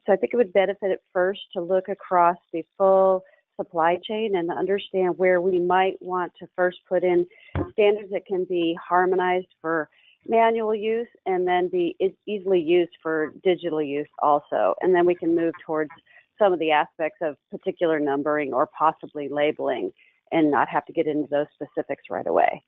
So I think it would benefit at first to look across the full supply chain and understand where we might want to first put in standards that can be harmonized for manual use and then be easily used for digital use also. And then we can move towards some of the aspects of particular numbering or possibly labeling and not have to get into those specifics right away.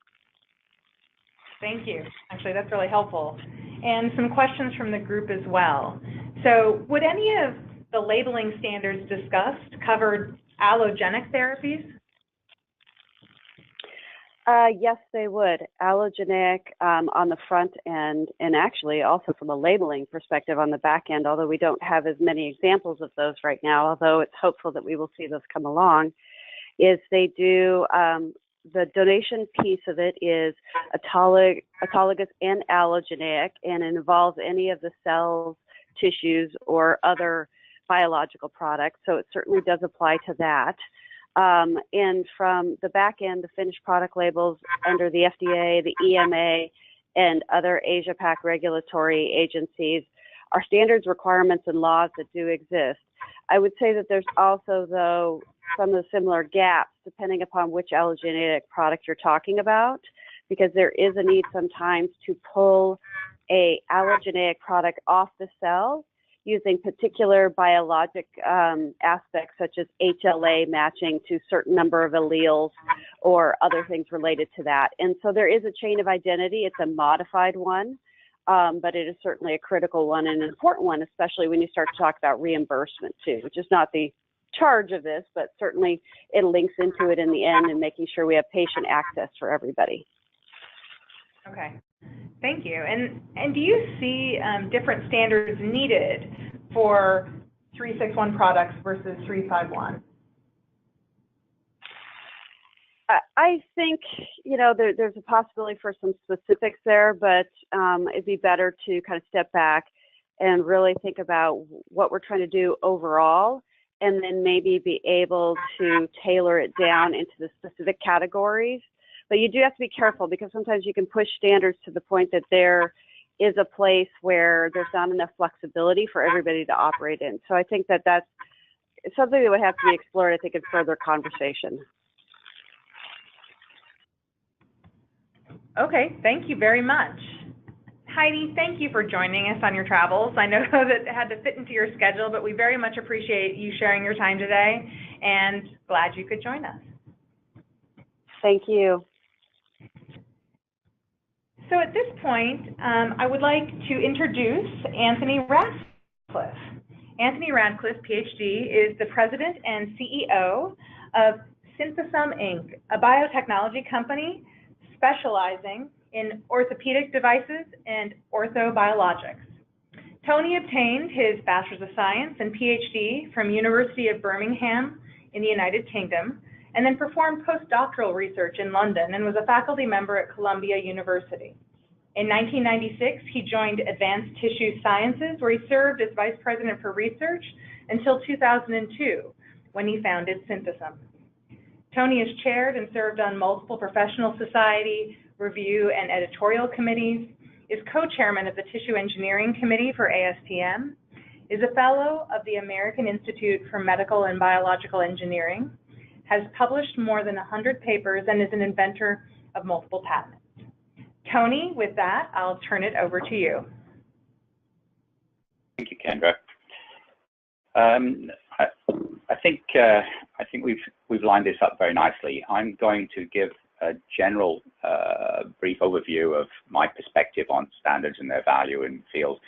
Thank you. Actually, that's really helpful. And some questions from the group as well. So would any of the labeling standards discussed cover allogenic therapies? Yes, they would. Allogenic on the front end, and actually also from a labeling perspective on the back end, although we don't have as many examples of those right now, although it's hopeful that we will see those come along, is they do, the donation piece of it is autologous and allogenic, and it involves any of the cells, tissues, or other biological products, so it certainly does apply to that. And from the back end, the finished product labels under the FDA, the EMA, and other Asia-Pac regulatory agencies are standards, requirements, and laws that do exist. I would say that there's also, though, some of the similar gaps depending upon which allogeneic product you're talking about, because there is a need sometimes to pull a allogeneic product off the cell using particular biologic aspects such as HLA matching to a certain number of alleles or other things related to that. And so there is a chain of identity. It's a modified one, but it is certainly a critical one and an important one, especially when you start to talk about reimbursement too, which is not the charge of this, but certainly it links into it in the end and making sure we have patient access for everybody. Okay, thank you. And do you see different standards needed for 361 products versus 351? I think, you know, there's a possibility for some specifics there, but it'd be better to kind of step back and really think about what we're trying to do overall, and then maybe be able to tailor it down into the specific categories. But you do have to be careful, because sometimes you can push standards to the point that there is a place where there's not enough flexibility for everybody to operate in. So I think that that's something that would have to be explored, I think, in further conversation. Okay, thank you very much. Heidi, thank you for joining us on your travels. I know that it had to fit into your schedule, but we very much appreciate you sharing your time today, and glad you could join us. Thank you. So at this point, I would like to introduce Anthony Radcliffe. Anthony Radcliffe, PhD, is the president and CEO of Synthesum Inc., a biotechnology company specializing in orthopedic devices and orthobiologics. Tony obtained his Bachelor's of Science and PhD from University of Birmingham in the United Kingdom, and then performed postdoctoral research in London and was a faculty member at Columbia University. In 1996, he joined Advanced Tissue Sciences, where he served as Vice President for Research until 2002, when he founded Synthesum. Tony has chaired and served on multiple professional society, review, and editorial committees, is co-chairman of the Tissue Engineering Committee for ASTM, is a fellow of the American Institute for Medical and Biological Engineering, has published more than 100 papers, and is an inventor of multiple patents. Tony, with that, I'll turn it over to you. Thank you, Kendra. I think we've lined this up very nicely. I'm going to give a general brief overview of my perspective on standards and their value in the field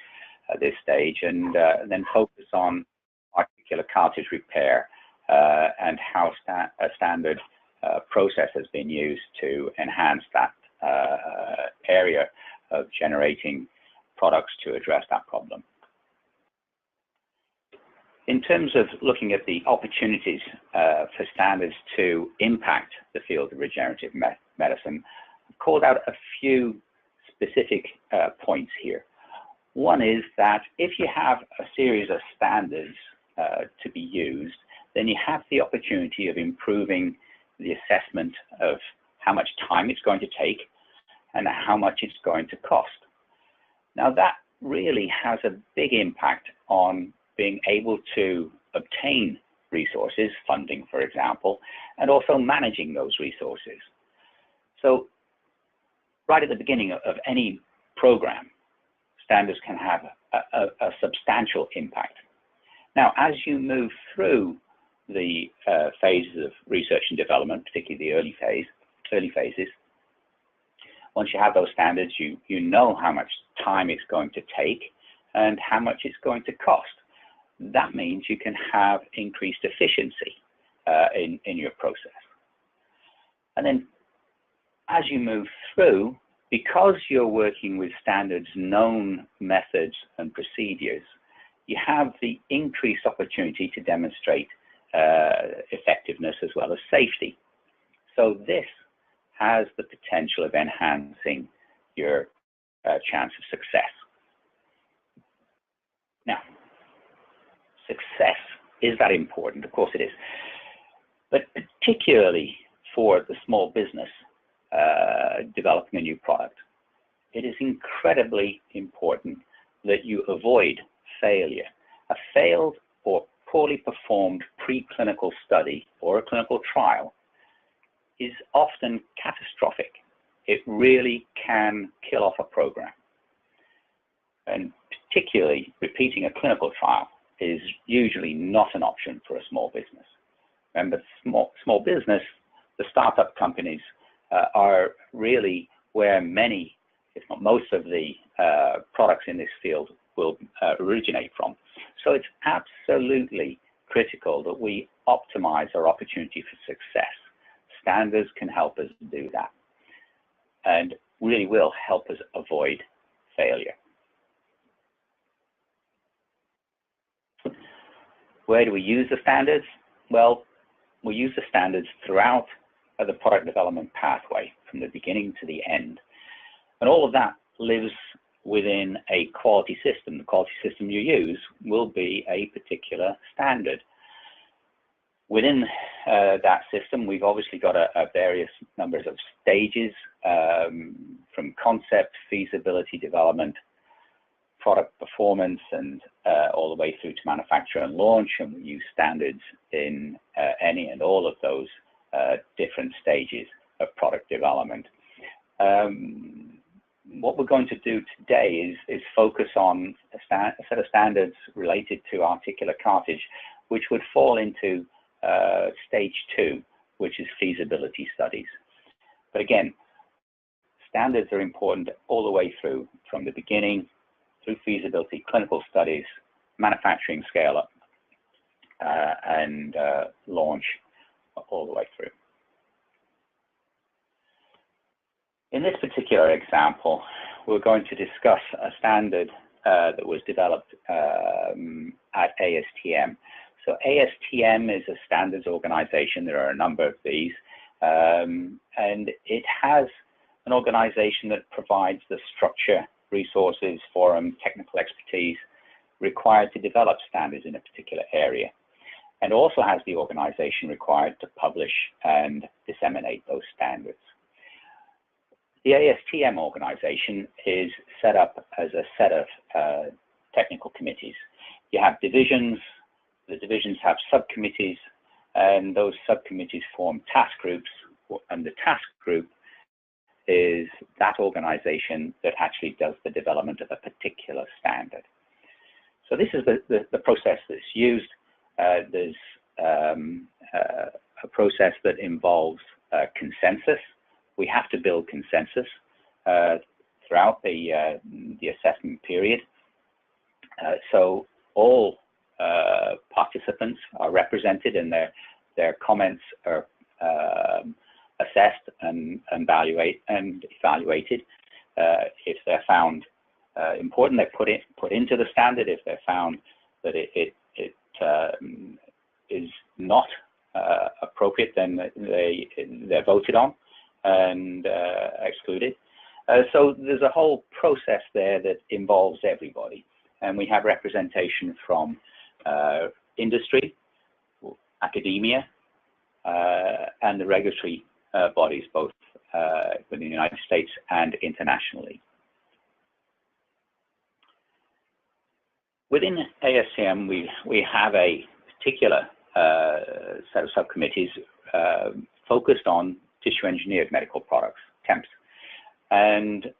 at this stage, and then focus on articular cartilage repair and how a standard process has been used to enhance that area of generating products to address that problem. In terms of looking at the opportunities for standards to impact the field of regenerative medicine, I've called out a few specific points here. One is that if you have a series of standards to be used, then you have the opportunity of improving the assessment of how much time it's going to take and how much it's going to cost. Now, that really has a big impact on being able to obtain resources, funding, for example, and also managing those resources. So right at the beginning of any program, standards can have a substantial impact. Now, as you move through the phases of research and development, particularly the early phases, once you have those standards, you know how much time it's going to take and how much it's going to cost. That means you can have increased efficiency in your process. And then as you move through, because you're working with standards, known methods and procedures, you have the increased opportunity to demonstrate effectiveness as well as safety. So this has the potential of enhancing your chance of success. Now, success, is that important? Of course it is. But particularly for the small business developing a new product, it is incredibly important that you avoid failure. A failed or poorly performed preclinical study or a clinical trial is often catastrophic. It really can kill off a program. And particularly repeating a clinical trial is usually not an option for a small business. Remember, small business, the startup companies are really where many, if not most of the products in this field will originate from. So it's absolutely critical that we optimize our opportunity for success. Standards can help us do that and really will help us avoid failure. Where do we use the standards? Well, we use the standards throughout the product development pathway, from the beginning to the end. And all of that lives within a quality system. The quality system you use will be a particular standard. Within that system, we've obviously got a various numbers of stages, from concept, feasibility, development, product performance, and all the way through to manufacture and launch. And we use standards in any and all of those different stages of product development. What we're going to do today is focus on a set of standards related to articular cartilage, which would fall into stage 2, which is feasibility studies. But again, standards are important all the way through, from the beginning through feasibility, clinical studies, manufacturing scale-up, and launch all the way through. In this particular example, we're going to discuss a standard that was developed at ASTM. So ASTM is a standards organization. There are a number of these, and it has an organization that provides the structure, resources, forum, technical expertise required to develop standards in a particular area, and also has the organization required to publish and disseminate those standards. The ASTM organization is set up as a set of technical committees. You have divisions, the divisions have subcommittees, and those subcommittees form task groups, and the task group is that organization that actually does the development of a particular standard. So this is the process that's used. There's a process that involves consensus. We have to build consensus throughout the assessment period. So all participants are represented, and their comments are assessed and evaluated. If they're found important, they're put into the standard. If they're found that it is not appropriate, then they're voted on and excluded. So there's a whole process there that involves everybody, and we have representation from industry, academia, and the regulatory bodies, both within the United States and internationally. Within ASTM, we have a particular set of subcommittees focused on tissue engineered medical products, TEMPs. And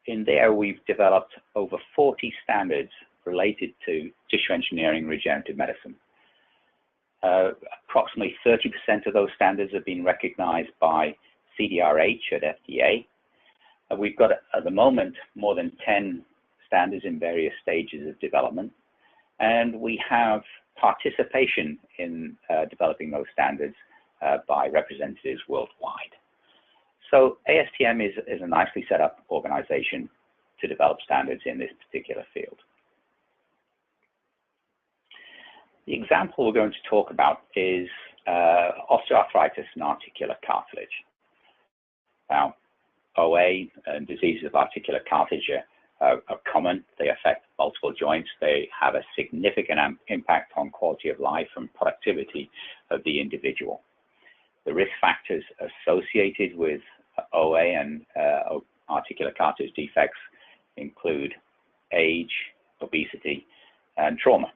in there, we've developed over 40 standards related to tissue engineering regenerative medicine. Approximately 30% of those standards have been recognized by CDRH at FDA. We've got, at the moment, more than 10 standards in various stages of development. And we have participation in developing those standards by representatives worldwide. So ASTM is a nicely set up organization to develop standards in this particular field. The example we're going to talk about is osteoarthritis and articular cartilage. Now, OA and diseases of articular cartilage are common. They affect multiple joints. They have a significant impact on quality of life and productivity of the individual. The risk factors associated with OA and articular cartilage defects include age, obesity, and trauma.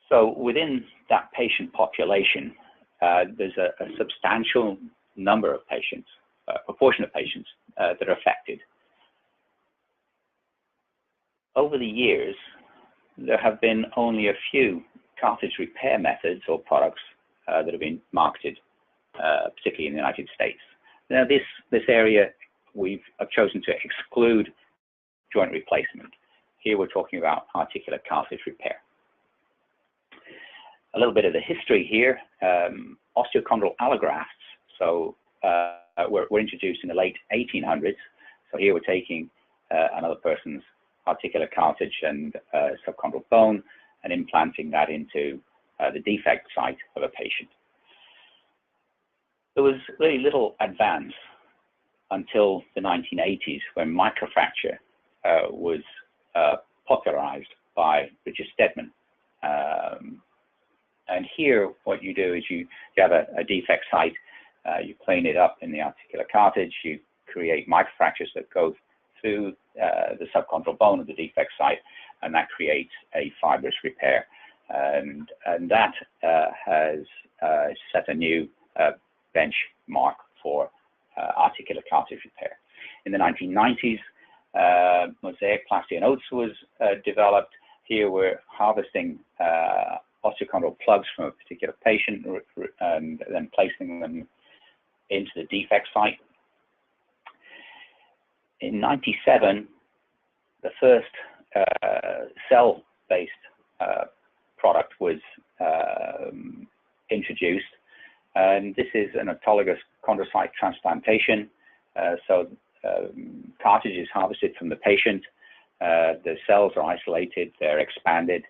So within that patient population, there's a substantial number of patients, proportion of patients that are affected. Over the years, there have been only a few cartilage repair methods or products that have been marketed, particularly in the United States. Now, this area, we've chosen to exclude joint replacement. Here we're talking about articular cartilage repair. A little bit of the history here, osteochondral allografts, so were introduced in the late 1800s. So here we're taking another person's articular cartilage and subchondral bone and implanting that into the defect site of a patient. There was really little advance until the 1980s when microfracture was popularized by Richard Stedman. And here what you do is you have a defect site, you plane it up in the articular cartilage, you create microfractures that go through the subchondral bone of the defect site, and that creates a fibrous repair. And that has set a new benchmark for articular cartilage repair. In the 1990s, mosaicplasty and oats was developed. Here we're harvesting osteochondral plugs from a particular patient and then placing them into the defect site. In '97, the first cell-based product was introduced, and this is an autologous chondrocyte transplantation. Cartilage is harvested from the patient, the cells are isolated, they're expanded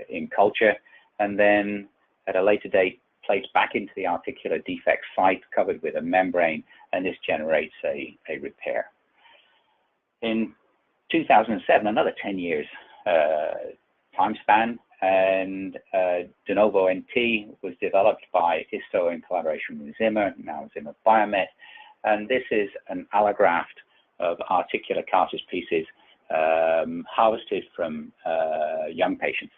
in culture, and then at a later date placed back into the articular defect site covered with a membrane, and this generates a repair. In 2007, another 10 years time span, and de novo NT was developed by Histo in collaboration with Zimmer, now Zimmer Biomet, and this is an allograft of articular cartilage pieces harvested from young patients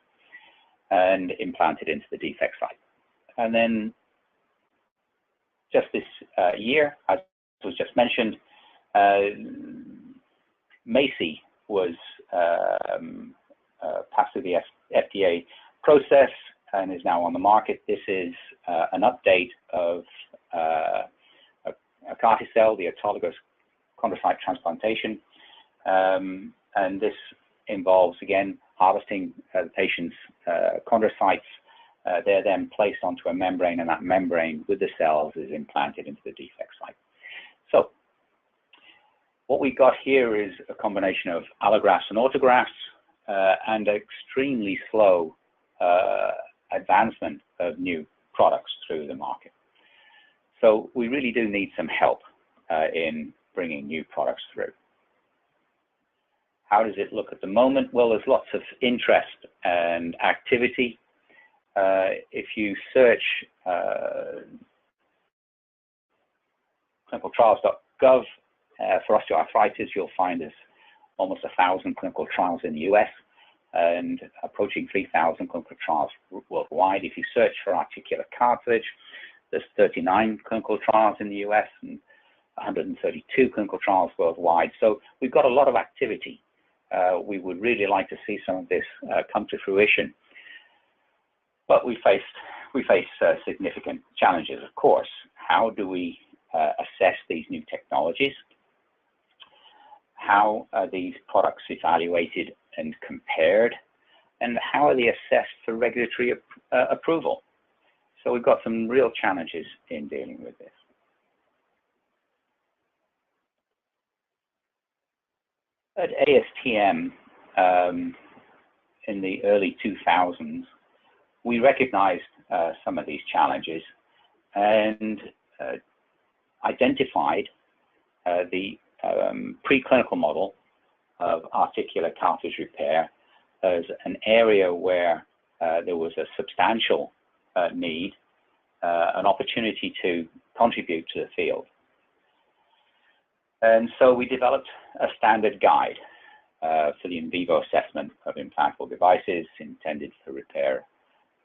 and implanted into the defect site. And then just this year, as was just mentioned, MACI was passed through the FDA process and is now on the market. This is an update of a Carticel, the autologous chondrocyte transplantation. And this involves, again, harvesting the patient's chondrocytes. They're then placed onto a membrane, and that membrane with the cells is implanted into the defect site. So what we got here is a combination of allografts and autografts and extremely slow advancement of new products through the market. So we really do need some help in bringing new products through. How does it look at the moment? Well, there's lots of interest and activity. If you search clinicaltrials.gov for osteoarthritis, you'll find there's almost 1,000 clinical trials in the US and approaching 3,000 clinical trials worldwide. If you search for articular cartilage, there's 39 clinical trials in the US and 132 clinical trials worldwide. So we've got a lot of activity. We would really like to see some of this come to fruition. But we face significant challenges, of course. How do we assess these new technologies? How are these products evaluated and compared? And how are they assessed for regulatory approval? So we've got some real challenges in dealing with this. At ASTM in the early 2000s, we recognized some of these challenges and identified the preclinical model of articular cartilage repair as an area where there was a substantial need, an opportunity to contribute to the field. And so we developed a standard guide for the in vivo assessment of implantable devices intended for repair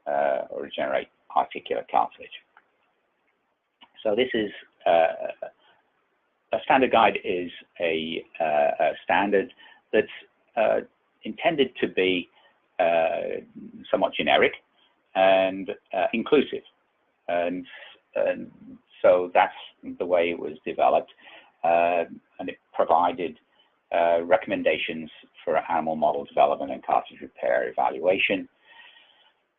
or regenerate articular cartilage. So this is a standard guide is a standard that's intended to be somewhat generic and inclusive, and so that's the way it was developed, and it provided recommendations for animal model development and cartilage repair evaluation.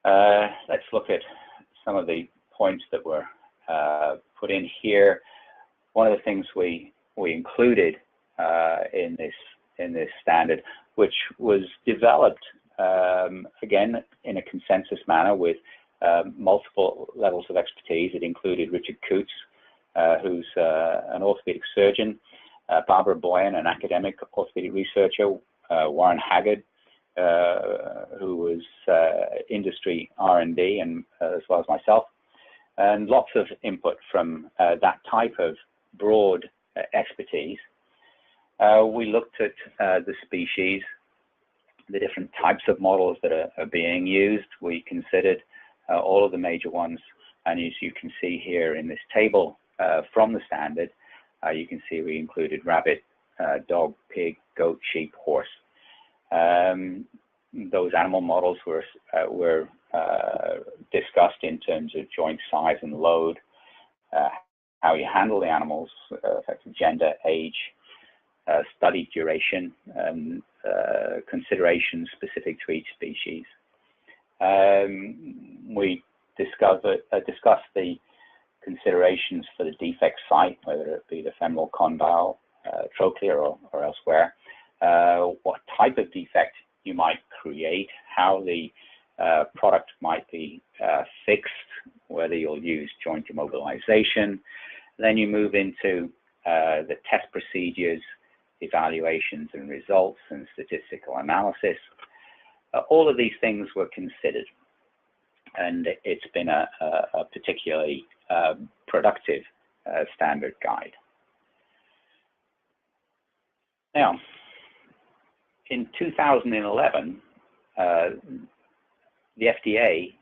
Let's look at some of the points that were put in here. One of the things we included in this standard, which was developed again in a consensus manner with multiple levels of expertise. It included Richard Coots, who's an orthopedic surgeon, Barbara Boyan, an academic orthopedic researcher, Warren Haggard, who was industry R&D, and as well as myself, and lots of input from that type of broad expertise. We looked at the species, the different types of models that are being used. We considered all of the major ones, and as you can see here in this table from the standard, you can see we included rabbit, dog, pig, goat, sheep, horse. Those animal models were discussed in terms of joint size and load, how you handle the animals, affecting gender, age, study duration, and considerations specific to each species. We discussed the considerations for the defect site, whether it be the femoral condyle, trochlea, or elsewhere, what type of defect you might create, how the product might be fixed, whether you'll use joint immobilization. Then you move into the test procedures, evaluations and results, and statistical analysis. All of these things were considered, and it's been a particularly productive standard guide. Now, in 2011, the FDA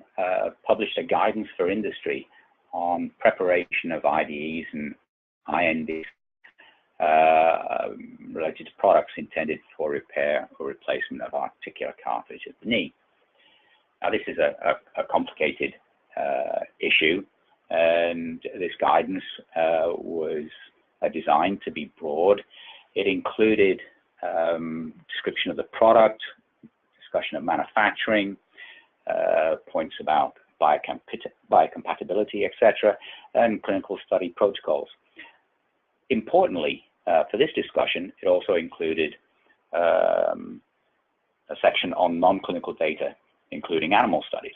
published a guidance for industry on preparation of IDEs and INDs related to products intended for repair or replacement of articular cartilage at the knee. Now, this is a complicated issue, and this guidance was designed to be broad. It included description of the product, discussion of manufacturing, points about biocompatibility, etc., and clinical study protocols. Importantly, for this discussion, it also included a section on non-clinical data, including animal studies.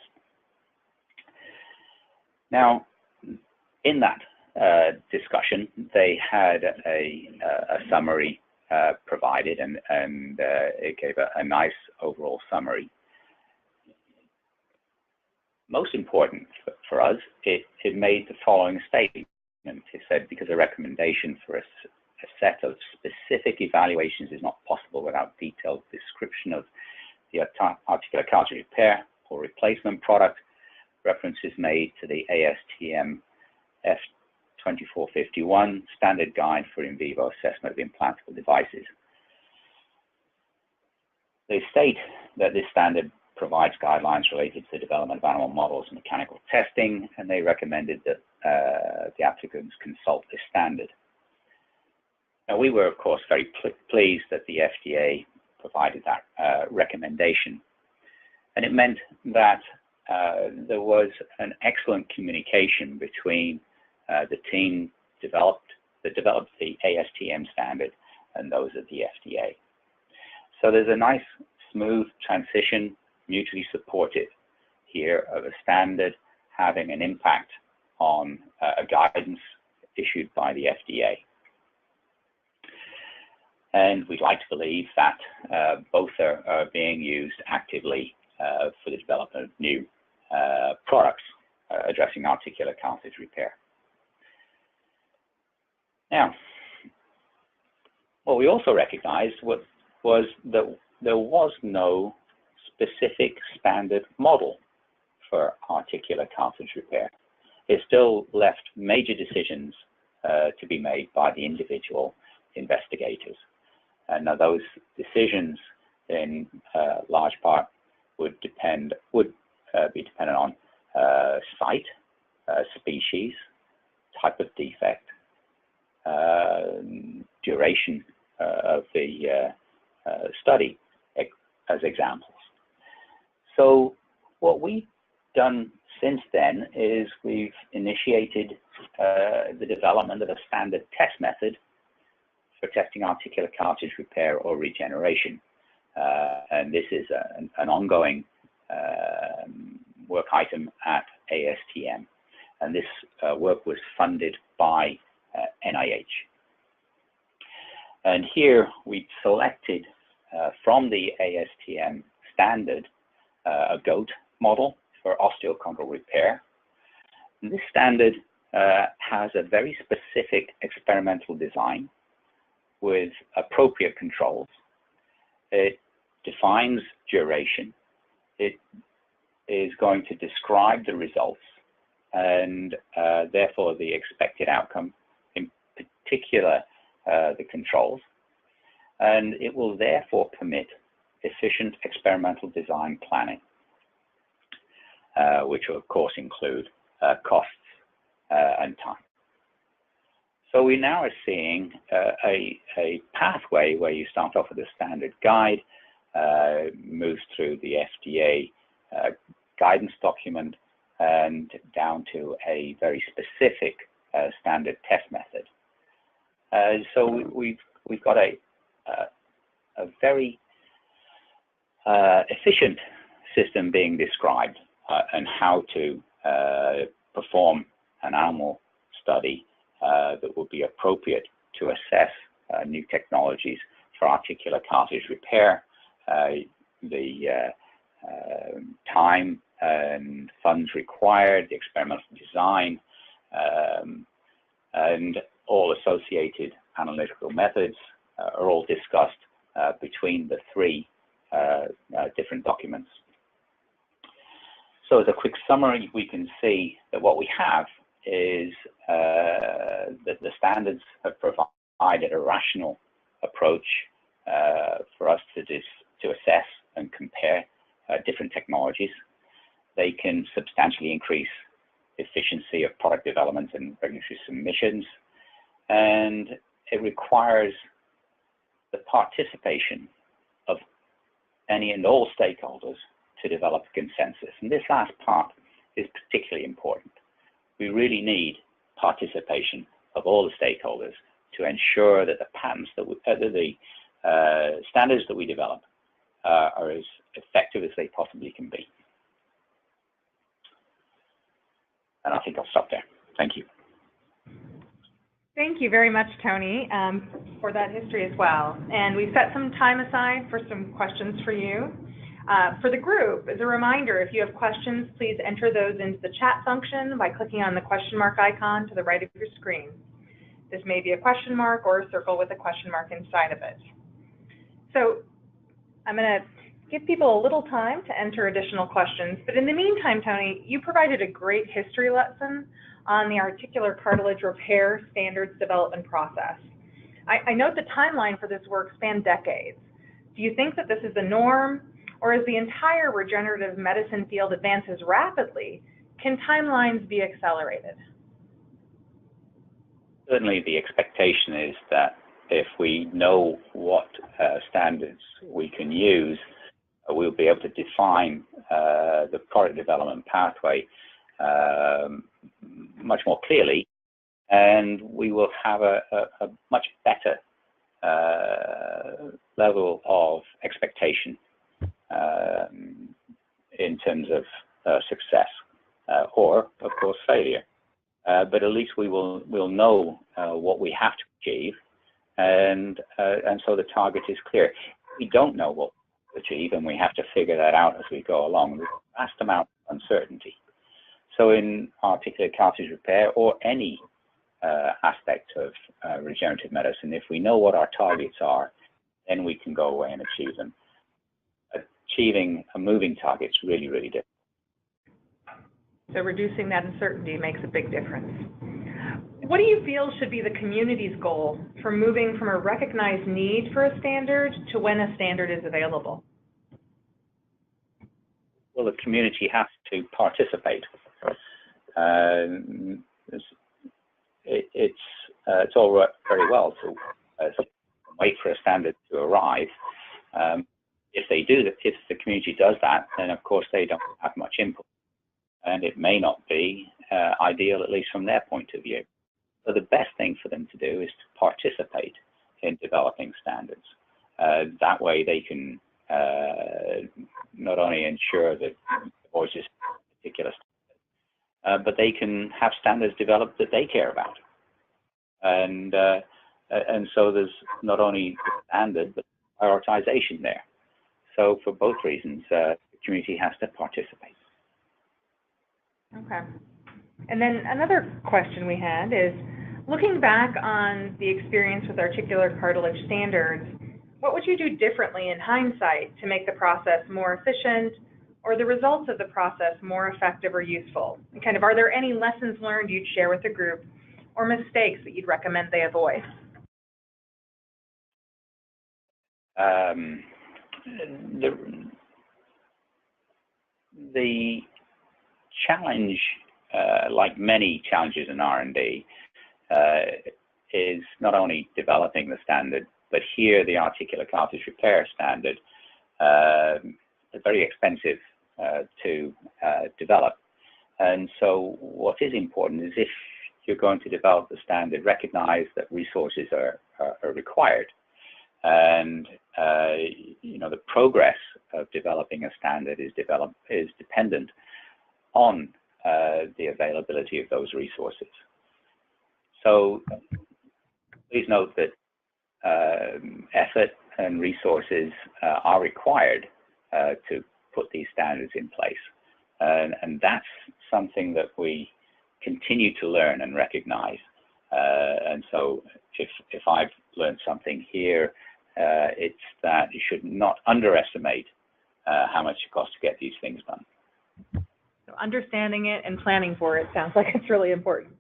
Now, in that discussion, they had a summary provided, and it gave a nice overall summary. Most important for us, it made the following statement. It said, because a recommendation for a set of specific evaluations is not possible without detailed description of the articular cartilage repair or replacement product, reference is made to the ASTM F2451 standard guide for in vivo assessment of implantable devices. They state that this standard provides guidelines related to the development of animal models and mechanical testing, and they recommended that the applicants consult this standard. Now, we were, of course, very pleased that the FDA provided that recommendation, and it meant that there was an excellent communication between the team that developed the ASTM standard and those at the FDA. So there's a nice, smooth transition, mutually supportive here, of a standard having an impact on a guidance issued by the FDA. And we'd like to believe that both are being used actively for the development of new products addressing articular cartilage repair. Now, what we also recognized was that there was no specific standard model for articular cartilage repair. It still left major decisions to be made by the individual investigators. Now those decisions in large part would be dependent on site, species, type of defect, duration of the study as examples. So what we've done since then is we've initiated the development of a standard test method for testing articular cartilage repair or regeneration. And this is an ongoing work item at ASTM. And this work was funded by NIH. And here we selected from the ASTM standard a GOAT model for osteochondral repair. And this standard has a very specific experimental design with appropriate controls. It defines duration. It is going to describe the results and therefore the expected outcome, in particular the controls. And it will therefore permit efficient experimental design planning, which will of course include costs and time. So we now are seeing a pathway where you start off with a standard guide, moves through the FDA guidance document, and down to a very specific standard test method. So we've got a very efficient system being described and how to perform an animal study that would be appropriate to assess new technologies for articular cartilage repair, the time and funds required, the experimental design, and all associated analytical methods are all discussed between the three different documents. So as a quick summary, we can see that what we have is that the standards have provided a rational approach for us to assess and compare different technologies. They can substantially increase efficiency of product development and regulatory submissions, and it requires the participation of any and all stakeholders to develop a consensus. And this last part is particularly important. We really need participation of all the stakeholders to ensure that the patents that the standards that we develop are as effective as they possibly can be. And I think I'll stop there. Thank you. Thank you very much, Tony, for that history as well. And we've set some time aside for some questions for you. For the group, as a reminder, if you have questions, please enter those into the chat function by clicking on the question mark icon to the right of your screen. This may be a question mark or a circle with a question mark inside of it. So I'm going to give people a little time to enter additional questions. But in the meantime, Tony, you provided a great history lesson on the articular cartilage repair standards development process. I note the timeline for this work spanned decades. Do you think that this is the norm, or as the entire regenerative medicine field advances rapidly, can timelines be accelerated? Certainly the expectation is that if we know what standards we can use, we'll be able to define the product development pathway much more clearly, and we will have a much better level of expectation in terms of success or, of course, failure. But at least we'll know what we have to achieve, and so the target is clear. We don't know what to achieve, and we have to figure that out as we go along. There's a vast amount of uncertainty. So in articular cartilage repair or any aspect of regenerative medicine. If we know what our targets are, then we can go away and achieve them. Achieving a moving target is really, really difficult. So reducing that uncertainty makes a big difference. What do you feel should be the community's goal for moving from a recognized need for a standard to when a standard is available? Well, the community has to participate. It's all very well to wait for a standard to arrive. If the community does that, then of course they don't have much input, and it may not be ideal, at least from their point of view. So the best thing for them to do is to participate in developing standards. That way they can not only ensure that voices particular standards, but they can have standards developed that they care about. And so there's not only the standard, but prioritization there. So for both reasons, the community has to participate. Okay. And then another question we had is, looking back on the experience with articular cartilage standards, what would you do differently in hindsight to make the process more efficient or the results of the process more effective or useful? And kind of, are there any lessons learned you'd share with the group or mistakes that you'd recommend they avoid? The challenge, like many challenges in R&D, is not only developing the standard, but here the articular cartilage repair standard is very expensive to develop. And so what is important is, if you're going to develop the standard, recognize that resources are required. And you know, the progress of developing a standard is dependent on the availability of those resources. So please note that effort and resources are required to put these standards in place. And that's something that we continue to learn and recognize. And so if I've learned something here, it's that you should not underestimate how much it costs to get these things done. So understanding it and planning for it sounds like it's really important.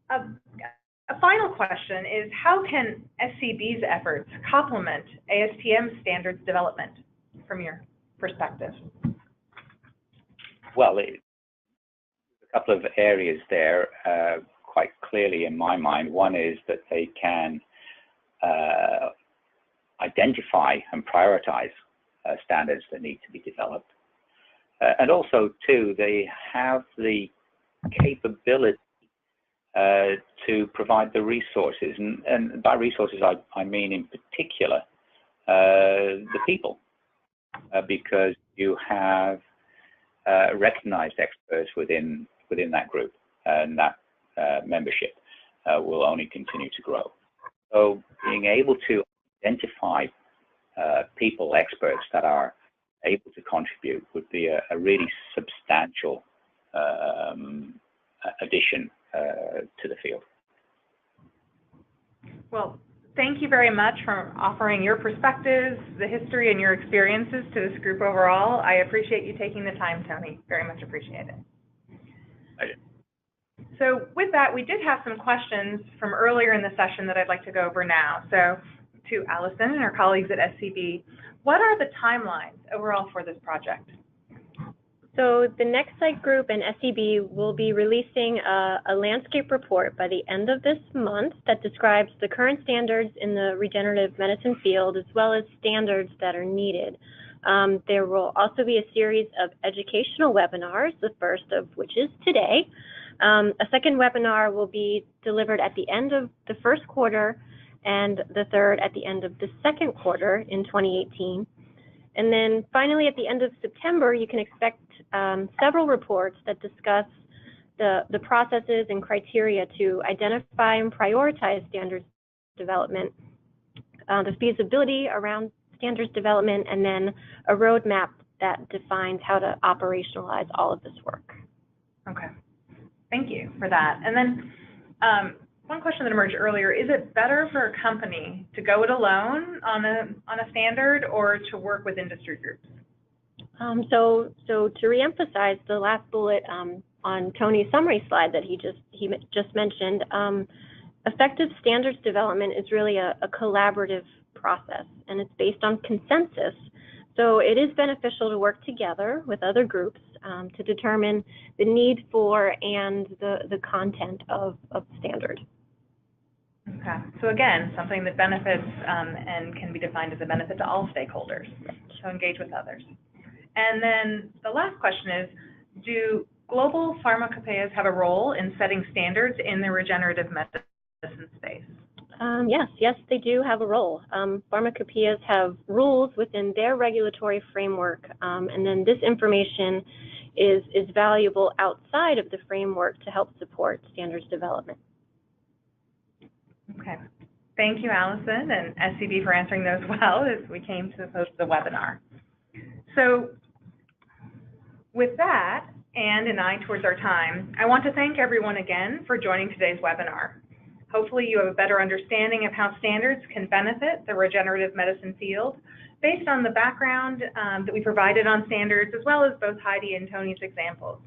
A final question is, how can SCB's efforts complement ASTM standards development from your perspective? Well, a couple of areas there quite clearly in my mind. One is that they can identify and prioritize standards that need to be developed. And also, too, they have the capability to provide the resources. And by resources, I mean in particular the people, because you have recognized experts within that group, and that membership will only continue to grow. So being able to identify people, experts that are able to contribute would be a really substantial addition to the field. Well, thank you very much for offering your perspectives, the history, and your experiences to this group overall. I appreciate you taking the time, Tony. Very much appreciate it. So with that, we did have some questions from earlier in the session that I'd like to go over now. So to Allison and her colleagues at SCB, what are the timelines overall for this project? So the Nexight Group and SCB will be releasing a landscape report by the end of this month that describes the current standards in the regenerative medicine field, as well as standards that are needed. There will also be a series of educational webinars, the first of which is today. A second webinar will be delivered at the end of the first quarter, and the third at the end of the second quarter in 2018. And then finally, at the end of September, you can expect several reports that discuss the processes and criteria to identify and prioritize standards development, the feasibility around standards development, and then a roadmap that defines how to operationalize all of this work. Okay, thank you for that. And then one question that emerged earlier, is it better for a company to go it alone on a standard or to work with industry groups? So to reemphasize the last bullet on Tony's summary slide that he just mentioned, effective standards development is really a collaborative process, and it's based on consensus. So it is beneficial to work together with other groups to determine the need for and the content of the standard. Okay, so again, something that benefits and can be defined as a benefit to all stakeholders, so engage with others. And then the last question is, do global pharmacopoeias have a role in setting standards in the regenerative medicine space? Yes, they do have a role. Pharmacopoeias have rules within their regulatory framework, and then this information is valuable outside of the framework to help support standards development. Okay. Thank you, Allison and SCB, for answering those well as we came to the webinar. So with that, and an eye towards our time, I want to thank everyone again for joining today's webinar. Hopefully you have a better understanding of how standards can benefit the regenerative medicine field based on the background that we provided on standards, as well as both Heidi and Tony's examples.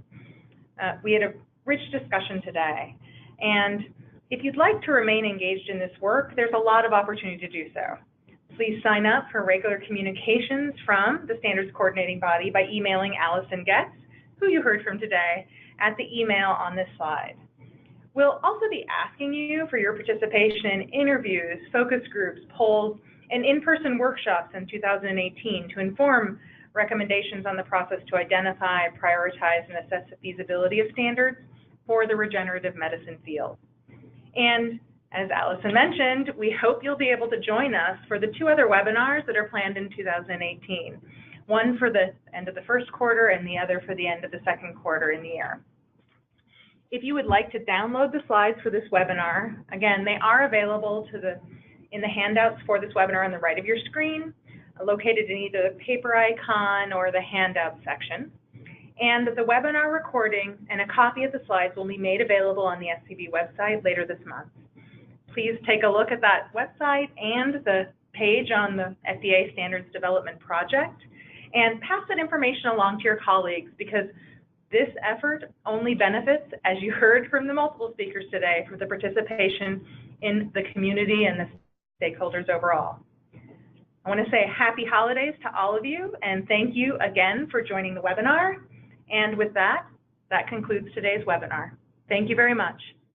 We had a rich discussion today, and if you'd like to remain engaged in this work, there's a lot of opportunity to do so. Please sign up for regular communications from the standards coordinating body by emailing Allison Getz, who you heard from today, at the email on this slide. We'll also be asking you for your participation in interviews, focus groups, polls, and in-person workshops in 2018 to inform recommendations on the process to identify, prioritize, and assess the feasibility of standards for the regenerative medicine field. And as Allison mentioned, we hope you'll be able to join us for the 2 other webinars that are planned in 2018, one for the end of the first quarter and the other for the end of the second quarter in the year. If you would like to download the slides for this webinar, again, they are available in the handouts for this webinar on the right of your screen, located in either the paper icon or the handout section. And the webinar recording and a copy of the slides will be made available on the SCB website later this month. Please take a look at that website and the page on the FDA Standards Development Project, and pass that information along to your colleagues, because this effort only benefits, as you heard from the multiple speakers today, for the participation in the community and the stakeholders overall. I want to say happy holidays to all of you, and thank you again for joining the webinar. And with that, that concludes today's webinar. Thank you very much.